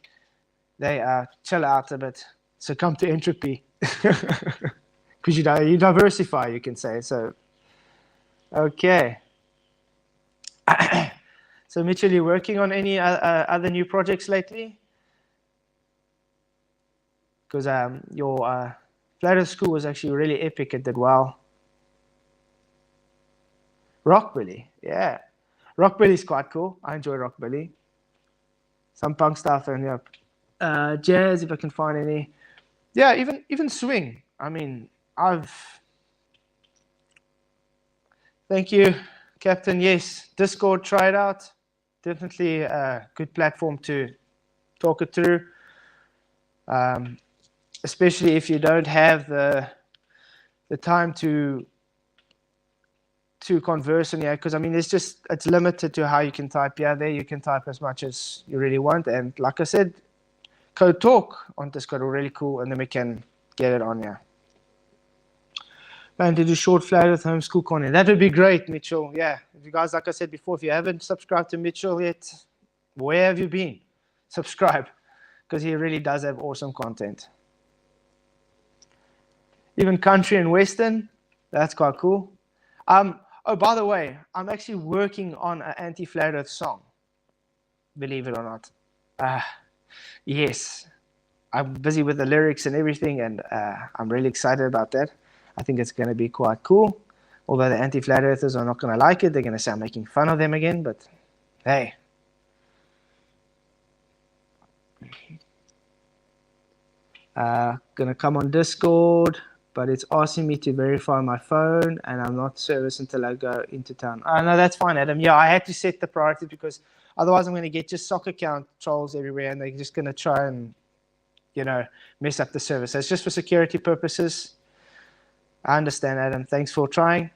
chill out a bit. So come to Entropy, because you diversify, you can say. So okay. So Mitchell, you working on any other new projects lately? Because your flat earth school was actually really epic. It did well. Rockabilly, yeah. Rockabilly is quite cool. I enjoy rockabilly. Some punk stuff and jazz, if I can find any. Yeah, even swing. I mean, Thank you, Captain. Yes, Discord, try it out. Definitely a good platform to talk it through. Especially if you don't have the time to converse in here, because I mean it's limited to how you can type. Yeah, there you can type as much as you really want, and like I said, code talk on Discord are really cool, and then we can get it on here. Plan to do short flat earth homeschool content. That would be great, Mitchell. Yeah, if you guys, like I said before, if you haven't subscribed to Mitchell yet, where have you been? Subscribe, because he really does have awesome content. Even country and western, that's quite cool. Oh, by the way, I'm actually working on an anti-flat earth song, believe it or not. Yes, I'm busy with the lyrics and everything, and I'm really excited about that. I think it's going to be quite cool. Although the anti-flat earthers are not going to like it, they're going to say I'm making fun of them again, but hey. Going to come on Discord, but it's asking me to verify my phone, and I'm not service until I go into town. Oh, no, that's fine, Adam. Yeah, I had to set the priority because otherwise I'm going to get just soccer account trolls everywhere, and they're just going to try and, mess up the service. So it's just for security purposes. I understand, Adam. Thanks for trying.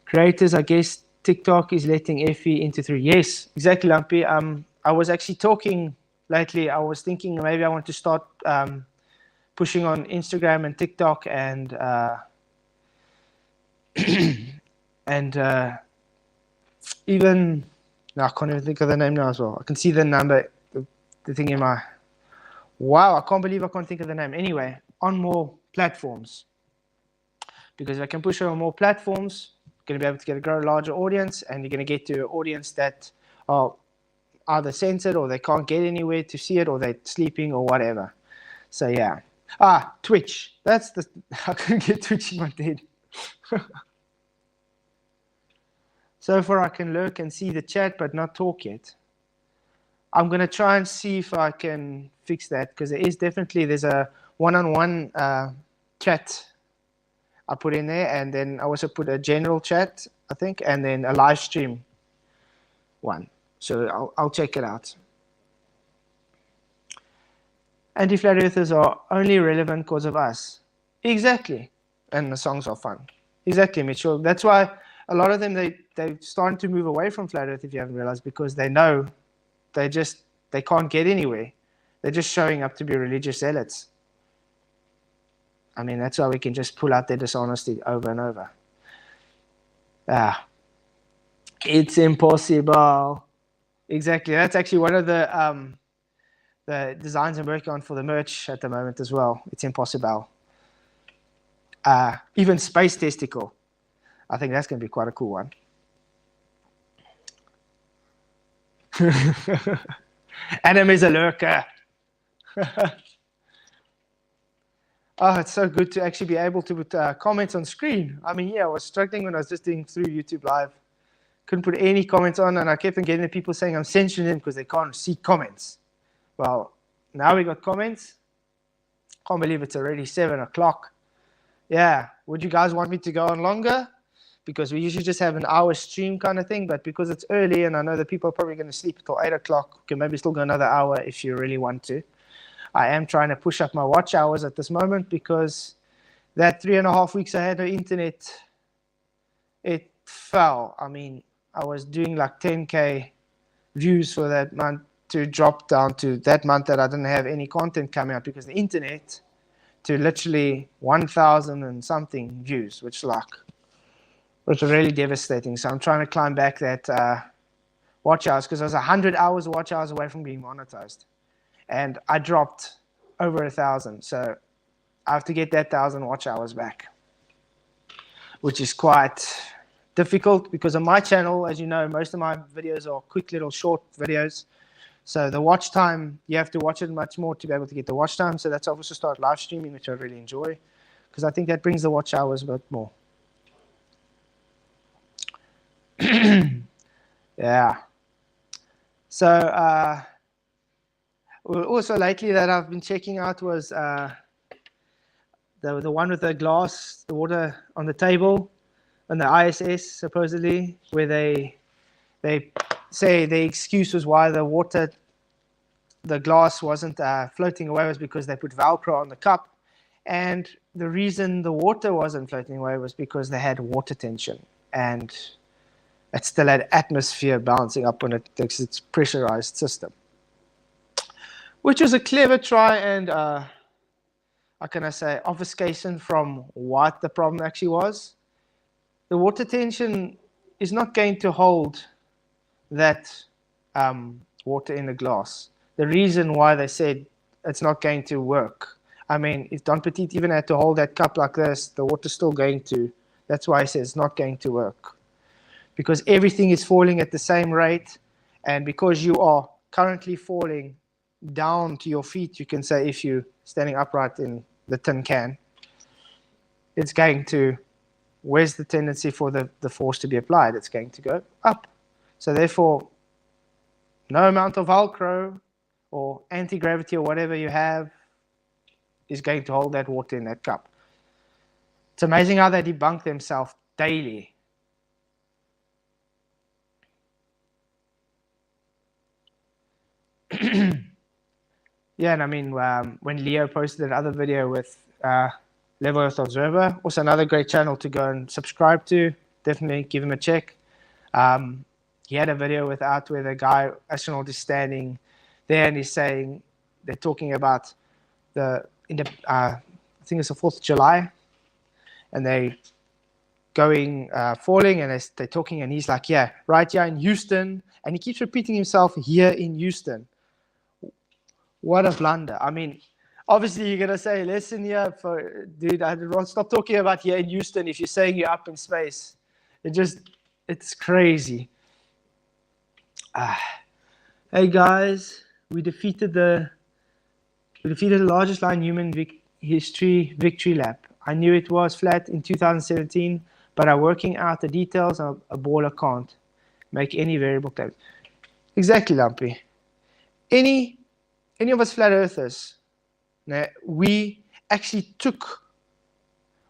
Creators, I guess TikTok is letting Effie into 3. Yes, exactly, Lumpy. I was actually talking lately. I was thinking maybe I want to start pushing on Instagram and TikTok and and even no, I can't even think of the name now as well. I can see the number, the thing in my. Wow, I can't believe I can't think of the name. Anyway, on more platforms. Because if I can push it on more platforms, you're going to be able to get a grow larger audience, and you're going to get to an audience that are either censored or they can't get anywhere to see it, or they're sleeping or whatever. So yeah. Twitch. That's the. I couldn't get Twitch in my head. So far, I can lurk and see the chat, but not talk yet. I'm going to try and see if I can fix that, because there's a one-on-one chat I put in there, and then I also put a general chat, I think, and then a live stream one. So I'll check it out. Anti-flat earthers are only relevant because of us. Exactly. And the songs are fun. Exactly, Mitchell. That's why a lot of them, they're starting to move away from flat earth, if you haven't realized, because they know they can't get anywhere. They're just showing up to be religious zealots. I mean, that's why we can just pull out their dishonesty over and over. It's impossible. Exactly. That's actually one of the designs I'm working on for the merch at the moment as well. It's impossible. Even space testicle. I think that's going to be quite a cool one. Adam is a lurker. Oh, it's so good to actually be able to put comments on screen. I mean, yeah, I was struggling when I was just doing through YouTube Live. Couldn't put any comments on, and I kept on getting the people saying I'm censoring them because they can't see comments. Well, now we got comments. Can't believe it's already 7 o'clock. Yeah, would you guys want me to go on longer? Because we usually just have an hour stream kind of thing, but because it's early and I know that people are probably going to sleep until 8 o'clock, we can maybe still go another hour if you really want to. I am trying to push up my watch hours at this moment because that 3.5 weeks I had no internet, it fell. I mean, I was doing like 10K views for that month to drop down to that month that I didn't have any content coming out because the internet to literally 1,000 and something views, which was really devastating. So I'm trying to climb back that watch hours because I was 100 hours watch hours away from being monetized. And I dropped over 1,000. So I have to get that 1,000 watch hours back, which is quite difficult because on my channel, as you know, most of my videos are quick little short videos. So the watch time, you have to watch it much more to be able to get the watch time. So that's why I also start live streaming, which I really enjoy because I think that brings the watch hours a bit more. Yeah. So also lately that I've been checking out was the one with the glass, the water on the table, on the ISS supposedly, where they say the excuse was why the glass wasn't floating away was because they put Velcro on the cup, and the reason the water wasn't floating away was because they had water tension, and it still had atmosphere balancing up on it because it's a pressurized system. Which was a clever try and, how can I say, obfuscation from what the problem actually was. The water tension is not going to hold that water in the glass. The reason why they said it's not going to work. I mean, if Don Petit even had to hold that cup like this, the water's still going to That's why I say it's not going to work. Because everything is falling at the same rate, and because you are currently falling down to your feet, you can say if you're standing upright in the tin can, it's going to, where's the tendency for the force to be applied? It's going to go up. So therefore, no amount of Velcro or anti-gravity or whatever you have is going to hold that water in that cup. It's amazing how they debunk themselves daily. Yeah, and I mean, when Leo posted another video with Level Earth Observer, also another great channel to go and subscribe to. Definitely give him a check. He had a video where the guy, astronaut, is standing there and he's saying, they're talking about I think it's the 4th of July, and they going, falling, and they're talking, and he's like, yeah, right here in Houston, and he keeps repeating himself, here in Houston. What a blunder. I mean, obviously you're going to say, listen here, dude, I'd stop talking about here in Houston if you're saying you're up in space. It's crazy. Hey guys, we defeated the largest line in human history victory lap. I knew it was flat in 2017, but I'm working out the details of a boiler can't make any variable claims. Exactly, Lumpy. Any of us flat earthers, we actually took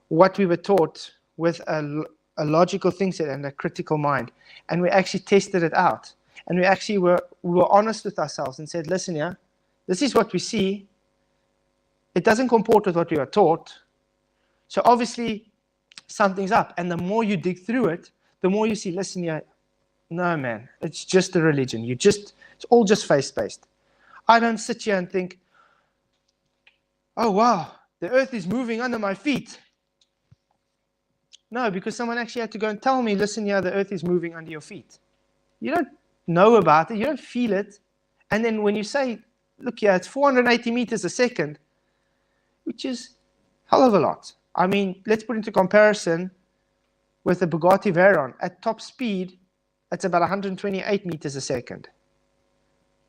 what we were taught with a logical thinking and a critical mind, and we actually tested it out. And we were honest with ourselves and said, listen here, this is what we see. It doesn't comport with what we were taught. So obviously something's up. And the more you dig through it, the more you see, listen here, no man, it's just a religion. It's all just faith-based. I don't sit here and think, oh wow, the earth is moving under my feet. No, because someone actually had to go and tell me, listen here, the earth is moving under your feet. You don't know about it, you don't feel it. And then when you say, look here, it's 480 meters a second, which is a hell of a lot. I mean, let's put into comparison with the Bugatti Veyron. At top speed, it's about 128 meters a second.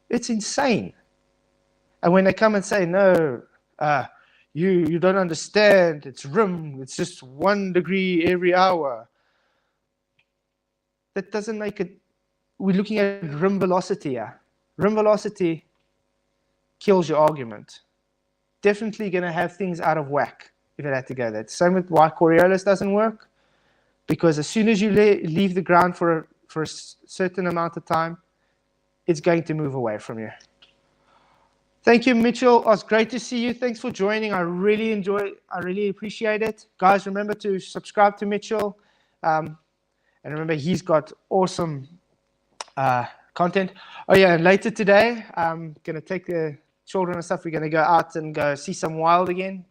It's insane. And when they come and say, no, you don't understand, it's it's just 1 degree every hour. That doesn't make it. We're looking at rim velocity here. Rim velocity kills your argument. Definitely going to have things out of whack if it had to go there. Same with why Coriolis doesn't work, because as soon as you leave the ground for a certain amount of time, it's going to move away from you. Thank you, Mitchell. Oh, it's great to see you. Thanks for joining. I really appreciate it. Guys, remember to subscribe to Mitchell. And remember, he's got awesome content. Oh yeah, and later today, I'm going to take the children and stuff. We're going to go out and go see some wild again.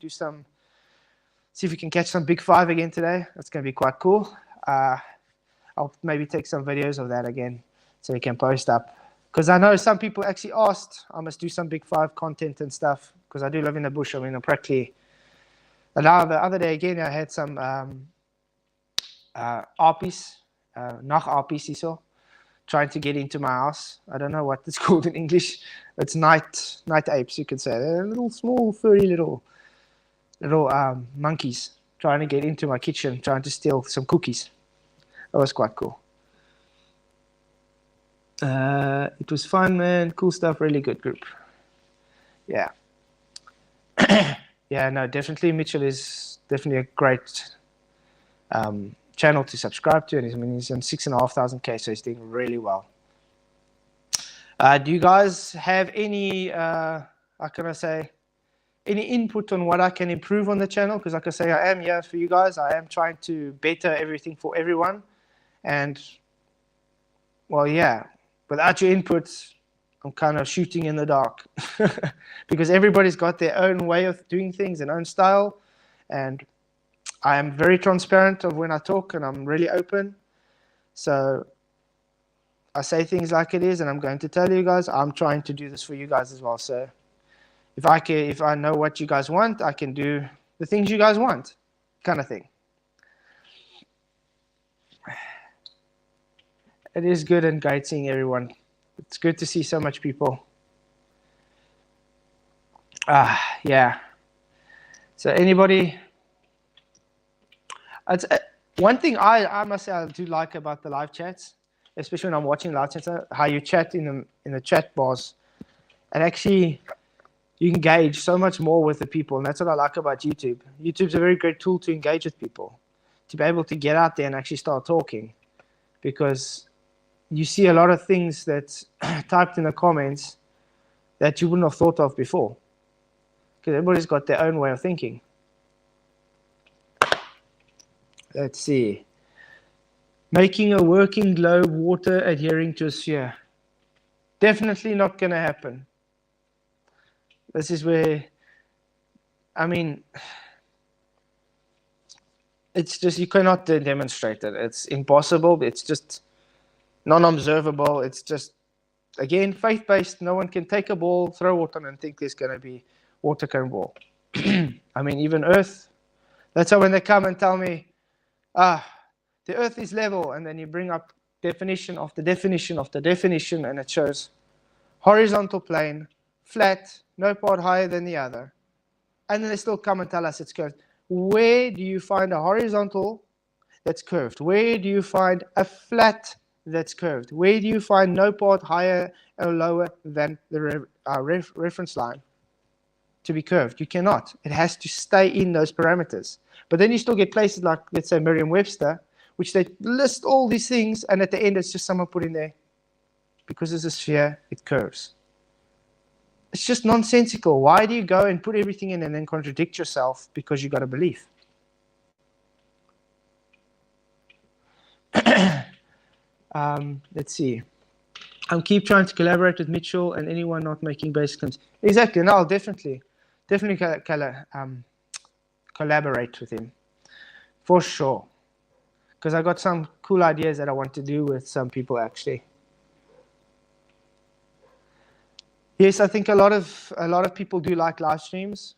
See if we can catch some big five again today. That's going to be quite cool. I'll maybe take some videos of that again so we can post up. Because I know some people actually asked, I must do some big five content and stuff, because I do live in the bush. I mean, I'm practically. And now the other day again, I had some ARPs, nacht-ARPs, so trying to get into my house. I don't know what it's called in English. It's night apes, you could say. They're little small, furry little monkeys trying to get into my kitchen, trying to steal some cookies. That was quite cool. It was fun, man. Cool stuff. Really good group. Yeah. Yeah, no, definitely. Mitchell is definitely a great channel to subscribe to. And he's on 6,500K, so he's doing really well. Do you guys have any, how can I say, any input on what I can improve on the channel? Because like I say, I am here for you guys. I am trying to better everything for everyone. And, well, yeah. Without your inputs, I'm kind of shooting in the dark because everybody's got their own way of doing things, their own style. And I am very transparent of when I talk, and I'm really open. So I say things like it is, and I'm going to tell you guys, I'm trying to do this for you guys as well. So if I know what you guys want, I can do the things you guys want, kind of thing. it is good and great seeing everyone. It's good to see so much people. Yeah. So anybody, it's, one thing I must say I do like about the live chats, especially when I'm watching live chats, how you chat in the chat bars, and actually you engage so much more with the people, and that's what I like about YouTube. YouTube's a very great tool to engage with people, to be able to get out there and actually start talking, because you see a lot of things that's typed in the comments that you wouldn't have thought of before, because everybody's got their own way of thinking. Let's see. Making a working globe water adhering to a sphere. Definitely not going to happen. This is where, I mean, it's just, you cannot demonstrate it. It's impossible. It's just non-observable. It's just, again, faith-based. No one can take a ball, throw water on, and think there's going to be water current ball. I mean, even Earth. That's how when they come and tell me, the Earth is level, and then you bring up definition of the definition of the definition, and it shows horizontal plane, flat, no part higher than the other. And then they still come and tell us it's curved. Where do you find a horizontal that's curved? Where do you find a flat that's curved? Where do you find no part higher or lower than the reference line to be curved? You cannot. It has to stay in those parameters. But then you still get places like, let's say, Merriam-Webster, which they list all these things, and at the end it's just someone put in there, because it's a sphere, it curves. It's just nonsensical. Why do you go and put everything in and then contradict yourself because you got a belief? Let's see. I'll keep trying to collaborate with Mitchell and anyone not making basic claims. Exactly. No, I'll definitely collaborate with him, for sure. Because I got some cool ideas that I want to do with some people, actually. Yes, I think a lot of people do like live streams,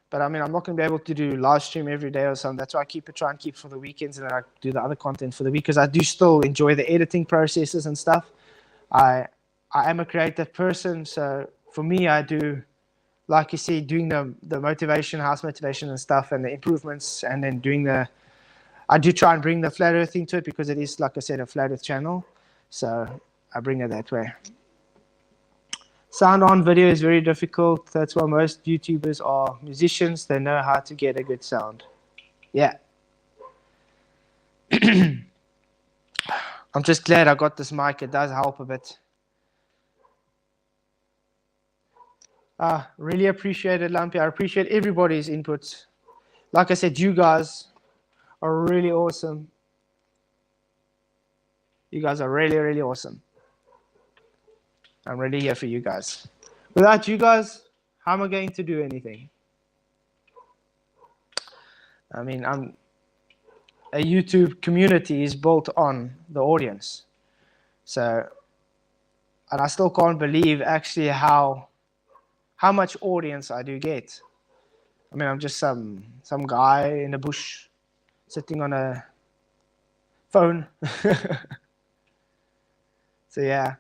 but I mean, I'm not going to be able to do live stream every day or something. That's why I try and keep for the weekends, and then I do the other content for the week, because I do still enjoy the editing processes and stuff. I am a creative person, so for me, I do, like you see, doing the motivation, house motivation and stuff, and the improvements, and then I do try and bring the flat earth into it, because it is, like I said, a flat earth channel. So I bring it that way. Sound on video is very difficult. That's why most YouTubers are musicians. They know how to get a good sound. Yeah. I'm just glad I got this mic. It does help a bit. Really appreciate it, Lumpy. I appreciate everybody's input. Like I said, you guys are really awesome. You guys are really, really awesome. I'm really here for you guys. Without you guys, how am I going to do anything? I mean, a YouTube community is built on the audience. So, and I still can't believe actually how much audience I do get. I mean, I'm just some guy in the bush sitting on a phone. So yeah.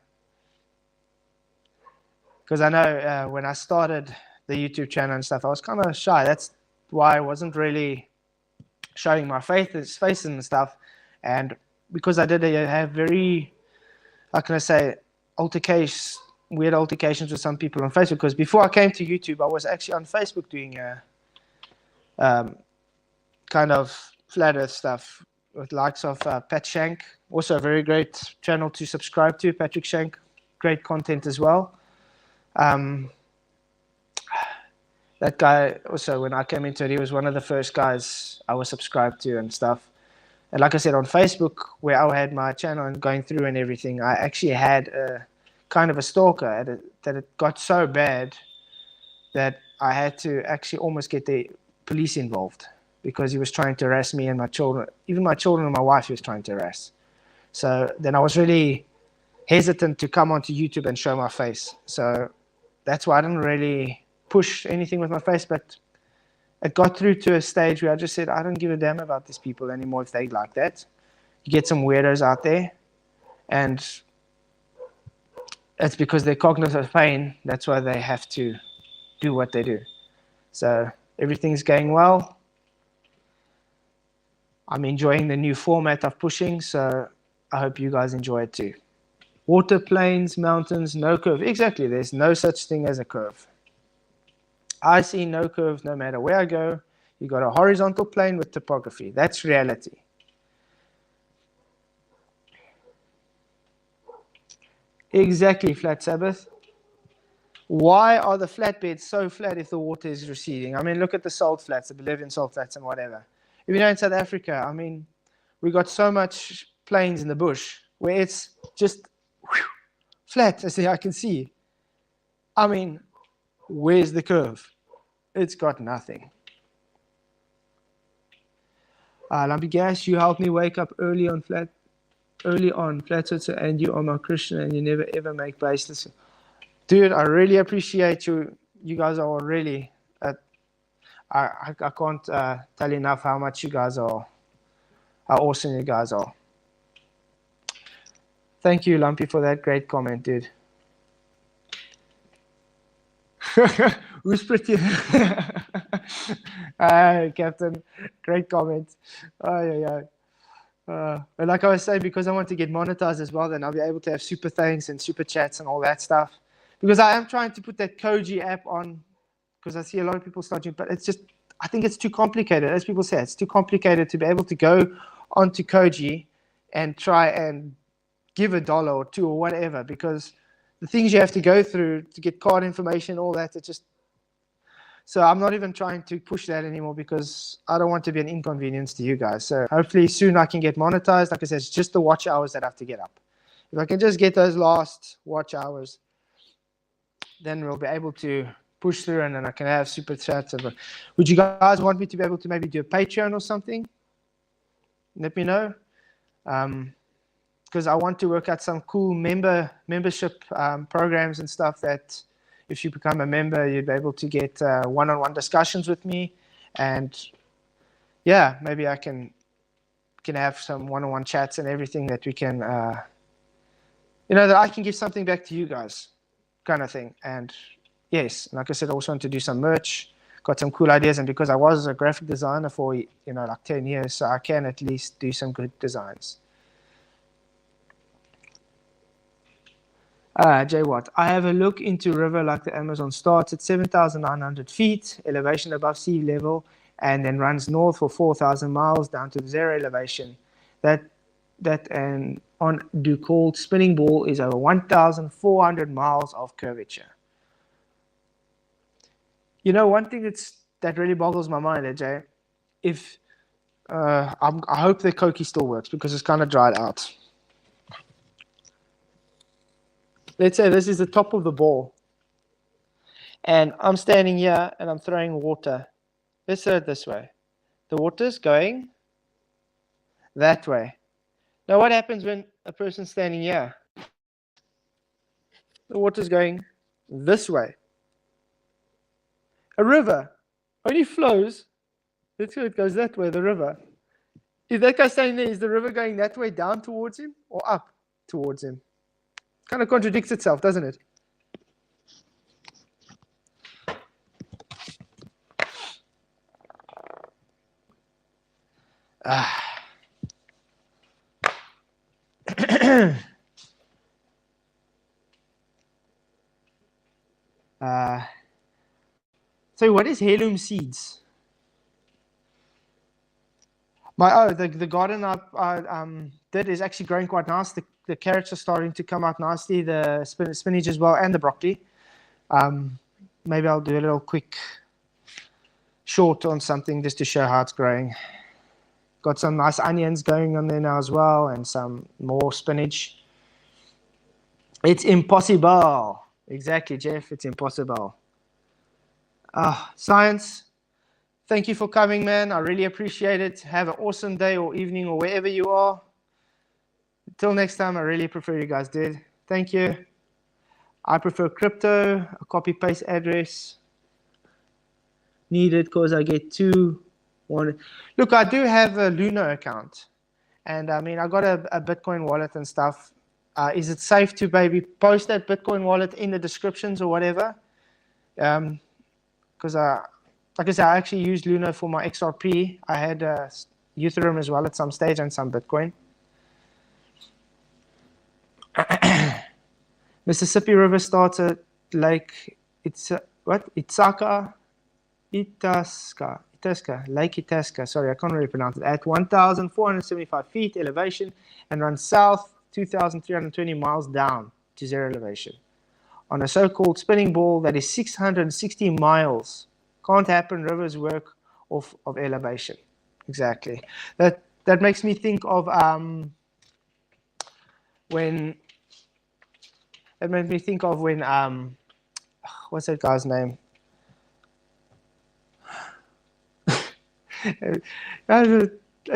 Because I know when I started the YouTube channel and stuff, I was kind of shy. That's why I wasn't really showing my face and stuff. And because I did have very, how can I say, weird altercations with some people on Facebook. Because before I came to YouTube, I was actually on Facebook doing kind of flat earth stuff with likes of Pat Shank. Also a very great channel to subscribe to, Patrick Shank. Great content as well. That guy also, when I came into it, he was one of the first guys I was subscribed to and stuff. And like I said, on Facebook, where I had my channel and going through and everything, I actually had a kind of a stalker that it got so bad that I had to actually almost get the police involved, because he was trying to harass me and my children. Even my children and my wife he was trying to harass. So then I was really hesitant to come onto YouTube and show my face. So that's why I didn't really push anything with my face, but it got through to a stage where I just said, I don't give a damn about these people anymore if they like that. you get some weirdos out there, and it's because they're cognizant of pain. That's why they have to do what they do. So everything's going well. I'm enjoying the new format of pushing, so I hope you guys enjoy it too. Water, plains, mountains, no curve. Exactly, there's no such thing as a curve. I see no curve no matter where I go. You got a horizontal plane with topography. That's reality. Exactly, Flat Sabbath. Why are the flatbeds so flat if the water is receding? I mean, look at the salt flats, the Bolivian salt flats and whatever. If you know in South Africa, I mean, we got so much plains in the bush where it's just flat, as I can see. I mean, where's the curve? It's got nothing. Lumpy Gas, you helped me wake up early on flat and you are my Christian and you never ever make baseless. Dude, I really appreciate you. You guys are really, I can't tell you enough how much you guys are, how awesome you guys are. Thank you, Lumpy, for that great comment, dude. Who's pretty? Captain, great comment. But like I was saying, because I want to get monetized as well, then I'll be able to have super thanks and super chats and all that stuff. Because I am trying to put that Koji app on, because I see a lot of people starting, but it's just, I think it's too complicated. As people say, it's too complicated to be able to go onto Koji and try and give $1 or $2 or whatever, because the things you have to go through to get card information, all that, it's just, so I'm not even trying to push that anymore because I don't want to be an inconvenience to you guys. So hopefully soon I can get monetized. Like I said, it's just the watch hours that I have to get up. If I can just get those last watch hours, then we'll be able to push through and then I can have super chats. Would you guys want me to be able to maybe do a Patreon or something? Let me know. Because I want to work out some cool membership programs and stuff that if you become a member, you'd be able to get one-on-one discussions with me. And yeah, maybe I can have some one-on-one chats and everything that we can, that I can give something back to you guys kind of thing. And yes, like I said, I also want to do some merch, got some cool ideas. And because I was a graphic designer for, like 10 years, so I can at least do some good designs. Jay Watt, I have a look into river like the Amazon starts at 7,900 feet, elevation above sea level, and then runs north for 4,000 miles down to zero elevation. That and on called spinning ball is over 1,400 miles of curvature. One thing that really boggles my mind, Jay, if I hope the Koki still works because it's kind of dried out. Let's say this is the top of the ball. And I'm standing here and I'm throwing water. Let's say it this way. The water's going that way. Now what happens when a person's standing here? The water's going this way. A river only flows. Let's say it goes that way, the river. If that guy's standing there, is the river going that way down towards him or up towards him? Kind of contradicts itself, doesn't it? So what is heirloom seeds? The garden I did is actually growing quite nice. The carrots are starting to come out nicely, the spinach as well, and the broccoli. Maybe I'll do a little quick short on something just to show how it's growing. Got some nice onions going on there now as well, and some more spinach. It's impossible. Exactly, Jeff. It's impossible. Science. Thank you for coming, man. I really appreciate it. Have an awesome day or evening or wherever you are. Until next time, I really prefer you guys did. Thank you. I prefer crypto, a copy-paste address needed because I get one. Look, I do have a Luna account. And I mean, I got a Bitcoin wallet and stuff. Is it safe to maybe post that Bitcoin wallet in the descriptions or whatever? Because like I said, I actually used Luna for my XRP. I had Ethereum as well at some stage and some Bitcoin. Mississippi River starts at Lake Itasca, Lake Itasca. Sorry, I can't really pronounce it. At 1,475 feet elevation and runs south 2,320 miles down to zero elevation on a so-called spinning ball that is 660 miles. Can't happen. Rivers work off of elevation. Exactly. That makes me think of when. It made me think of when what's that guy's name?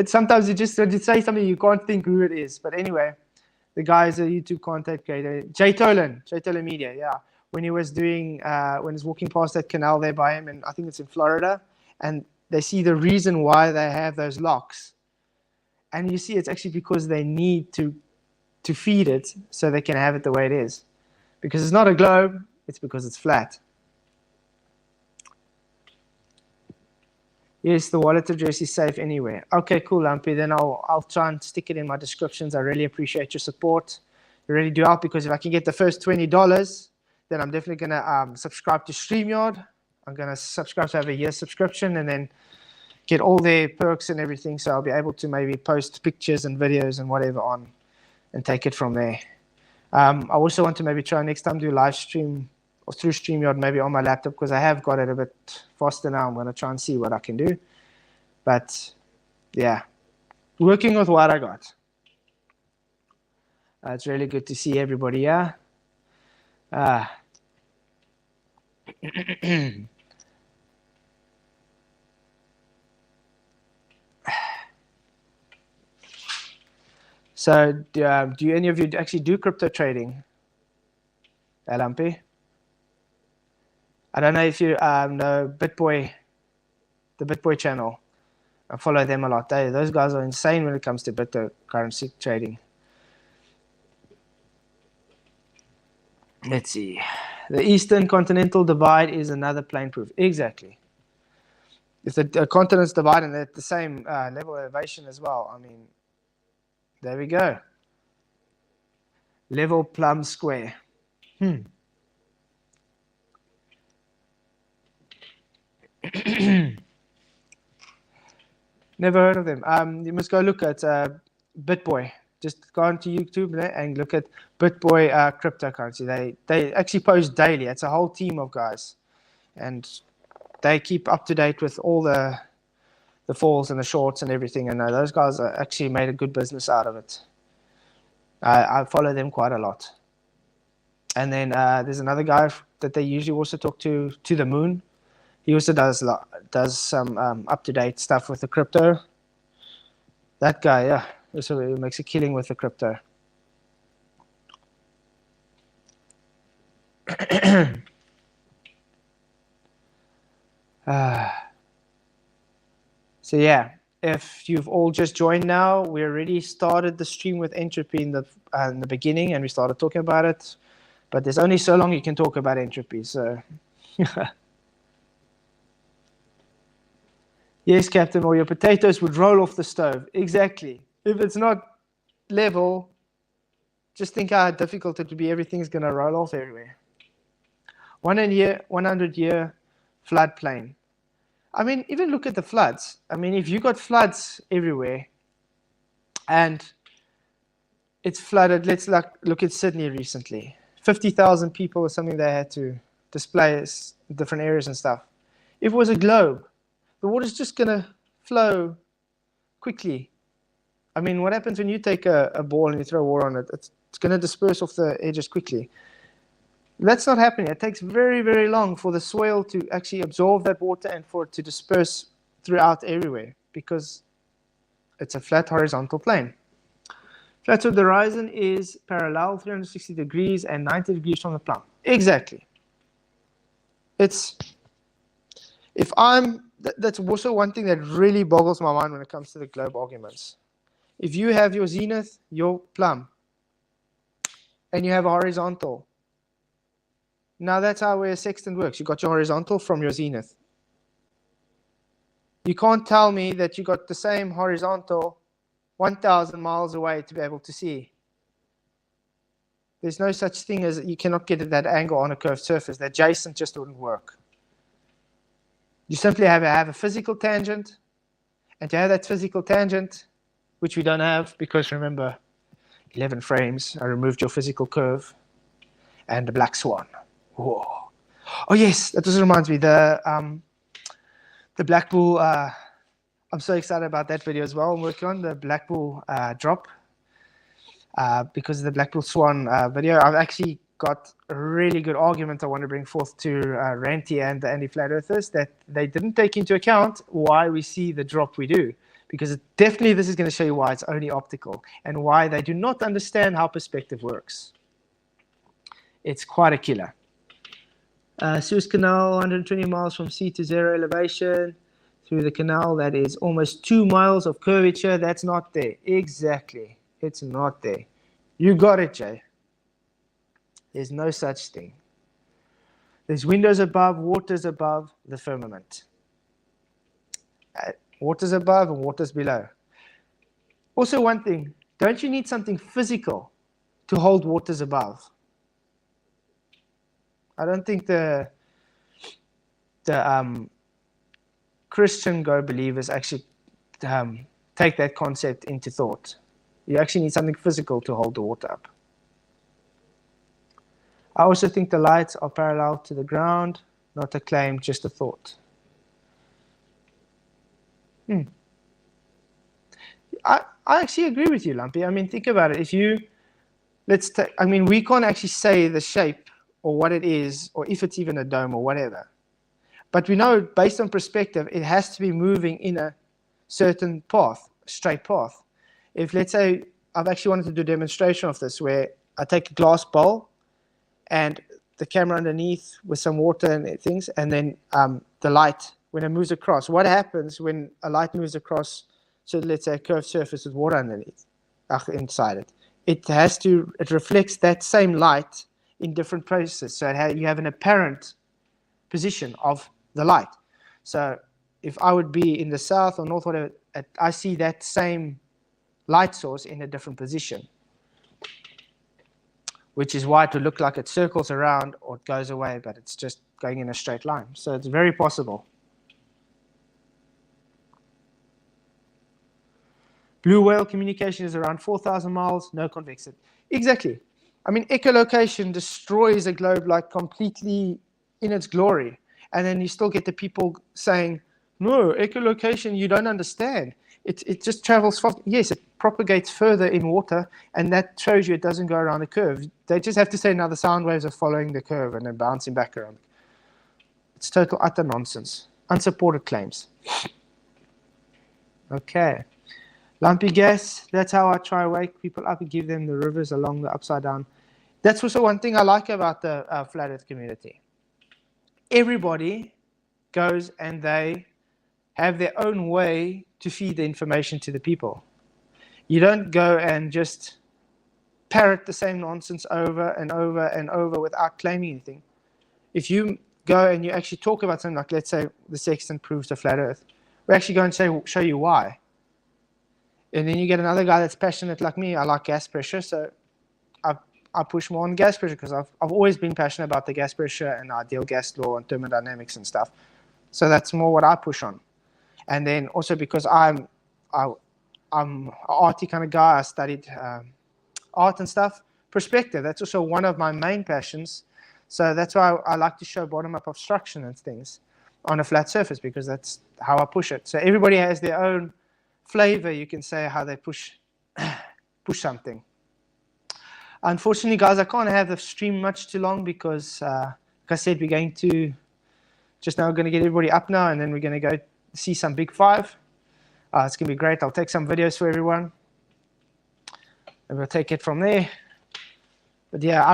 Sometimes you just say something you can't think who it is. But anyway, the guy is a YouTube content creator, JTolan Media. Yeah, when he was doing when he's walking past that canal there by him, and I think it's in Florida, and they see the reason why they have those locks, and you see it's actually because they need to feed it so they can have it the way it is, because it's not a globe, it's because it's flat. Yes, the wallet address is safe anywhere. Okay, cool, Lumpy. Then I'll try and stick it in my descriptions. I really appreciate your support. You really do help, because if I can get the first $20, then I'm definitely going to subscribe to StreamYard. I'm going to subscribe to have a year subscription and then get all their perks and everything. So I'll be able to maybe post pictures and videos and whatever on and take it from there. I also want to maybe try next time do a live stream or through StreamYard, maybe on my laptop, because I have got it a bit faster now. I'm going to try and see what I can do. But yeah, working with what I got. It's really good to see everybody here. So do any of you actually do crypto trading, LMP? I don't know if you know BitBoy, the BitBoy channel. I follow them a lot. Those guys are insane when it comes to cryptocurrency trading. Let's see. The Eastern Continental Divide is another plane proof. Exactly. If the continents divide and they're at the same level of elevation as well, I mean, there we go. Level plumb square. Never heard of them. You must go look at BitBoy. Just go onto YouTube and look at BitBoy cryptocurrency. They actually post daily. It's a whole team of guys, and they keep up to date with all the falls and the shorts and everything. And those guys actually made a good business out of it. I follow them quite a lot. And then there's another guy that they usually also talk to the moon. He also does some up-to-date stuff with the crypto. That guy, yeah, also makes a killing with the crypto. So yeah, if you've all just joined now, we already started the stream with Entropy in the beginning, and we started talking about it. But there's only so long you can talk about Entropy, so... Yes, Captain, or your potatoes would roll off the stove. Exactly. If it's not level, just think how difficult it would be. Everything's going to roll off everywhere. 100-year floodplain. I mean, even look at the floods. I mean, if you got floods everywhere and it's flooded, let's look at Sydney recently. 50,000 people or something they had to display different areas and stuff. If it was a globe, the water's just going to flow quickly. I mean, what happens when you take a ball and you throw water on it? It's going to disperse off the edges quickly. That's not happening. It takes very, very long for the soil to actually absorb that water and for it to disperse throughout everywhere, because it's a flat horizontal plane. Flat of the horizon is parallel 360 degrees and 90 degrees from the plumb. Exactly. That's also one thing that really boggles my mind when it comes to the globe arguments. If you have your zenith, your plumb, and you have a horizontal, now that's how a sextant works. You got your horizontal from your zenith. You can't tell me that you got the same horizontal 1,000 miles away to be able to see. There's no such thing as you cannot get at that angle on a curved surface. The adjacent just wouldn't work. You simply have a physical tangent, and to have that physical tangent, which we don't have because remember, 11 frames, I removed your physical curve, and the black swan. Whoa. Oh yes, that just reminds me, the black bull, I'm so excited about that video as well. I'm working on the black bull drop because of the black bull swan video. I've actually got a really good argument I want to bring forth to Ranty and the anti-flat earthers that they didn't take into account why we see the drop we do. Because definitely this is going to show you why it's only optical and why they do not understand how perspective works. It's quite a killer. Suez Canal, 120 miles from sea to zero elevation. Through the canal, that is almost 2 miles of curvature. That's not there. Exactly. It's not there. You got it, Jay. There's no such thing. There's windows above, waters above the firmament. Waters above and waters below. Also one thing, don't you need something physical to hold waters above? I don't think the Christian Go believers actually take that concept into thought. You actually need something physical to hold the water up. I also think the lights are parallel to the ground, not a claim, just a thought. I actually agree with you, Lumpy. I mean, think about it. If you, I mean, we can't actually say the shape or what it is, or if it's even a dome or whatever. But we know, based on perspective, it has to be moving in a certain path, straight path. If, let's say, I've actually wanted to do a demonstration of this, where I take a glass bowl and the camera underneath with some water and things, and then the light, when it moves across. What happens when a light moves across, so let's say a curved surface with water underneath, inside it? It reflects that same light in different places. So you have an apparent position of the light. So if I would be in the south or north, whatever, I see that same light source in a different position, which is why it would look like it circles around or it goes away, but it's just going in a straight line. So it's very possible. Blue whale communication is around 4,000 miles, no convexity. Exactly. I mean, echolocation destroys a globe like completely in its glory. And then you still get the people saying, no, echolocation, you don't understand. It just travels fast. Yes, it propagates further in water, and that shows you it doesn't go around a curve. They just have to say now the sound waves are following the curve and then bouncing back around. It's total utter nonsense. Unsupported claims. Okay. Lumpy gas, that's how I try to wake people up and give them the rivers along the upside down. That's also one thing I like about the flat earth community. Everybody goes and they have their own way to feed the information to the people. You don't go and just parrot the same nonsense over and over and over without claiming anything. If you go and you actually talk about something like, let's say, the sextant proves the flat earth, we actually go and show you why. And then you get another guy that's passionate like me. I like gas pressure, so I push more on gas pressure because I've always been passionate about the gas pressure and ideal gas law and thermodynamics and stuff. So that's more what I push on. And then also because I'm an arty kind of guy, I studied art and stuff. Perspective, that's also one of my main passions. So that's why I like to show bottom-up obstruction and things on a flat surface, because that's how I push it. So everybody has their own flavor, you can say, how they push something. Unfortunately, guys, I can't have the stream much too long because, like I said, we're going to get everybody up now, and then we're going to go see some Big Five. It's going to be great. I'll take some videos for everyone, and we'll take it from there. But yeah,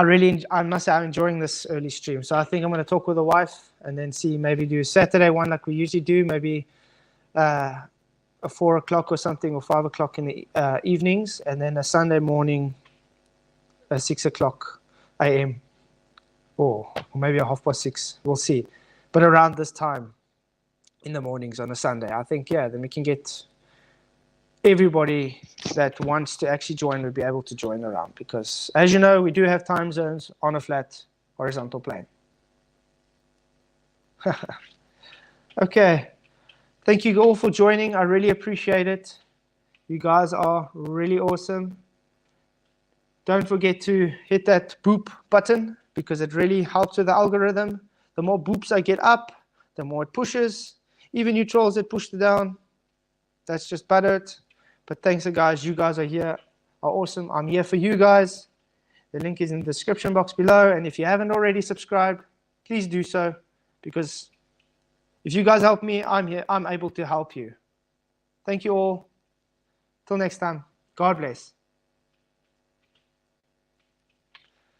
I must say I'm enjoying this early stream. So I think I'm going to talk with the wife and then see, maybe do a Saturday one like we usually do, maybe a 4 o'clock or something, or 5 o'clock in the evenings, and then a Sunday morning, 6 o'clock a.m. Or maybe a 6:30. We'll see. But around this time in the mornings on a Sunday, I think, yeah, then we can get everybody that wants to actually join would be able to join around, because as you know, we do have time zones on a flat horizontal plane. Okay, thank you all for joining. I really appreciate it. You guys are really awesome. Don't forget to hit that boop button, because it really helps with the algorithm. The more boops I get up, the more it pushes. Even you trolls that pushed it down, that's just buttered. But thanks, guys. You guys are here, are awesome. I'm here for you guys. The link is in the description box below. And if you haven't already subscribed, please do so, because if you guys help me, I'm here. I'm able to help you. Thank you all. Till next time. God bless.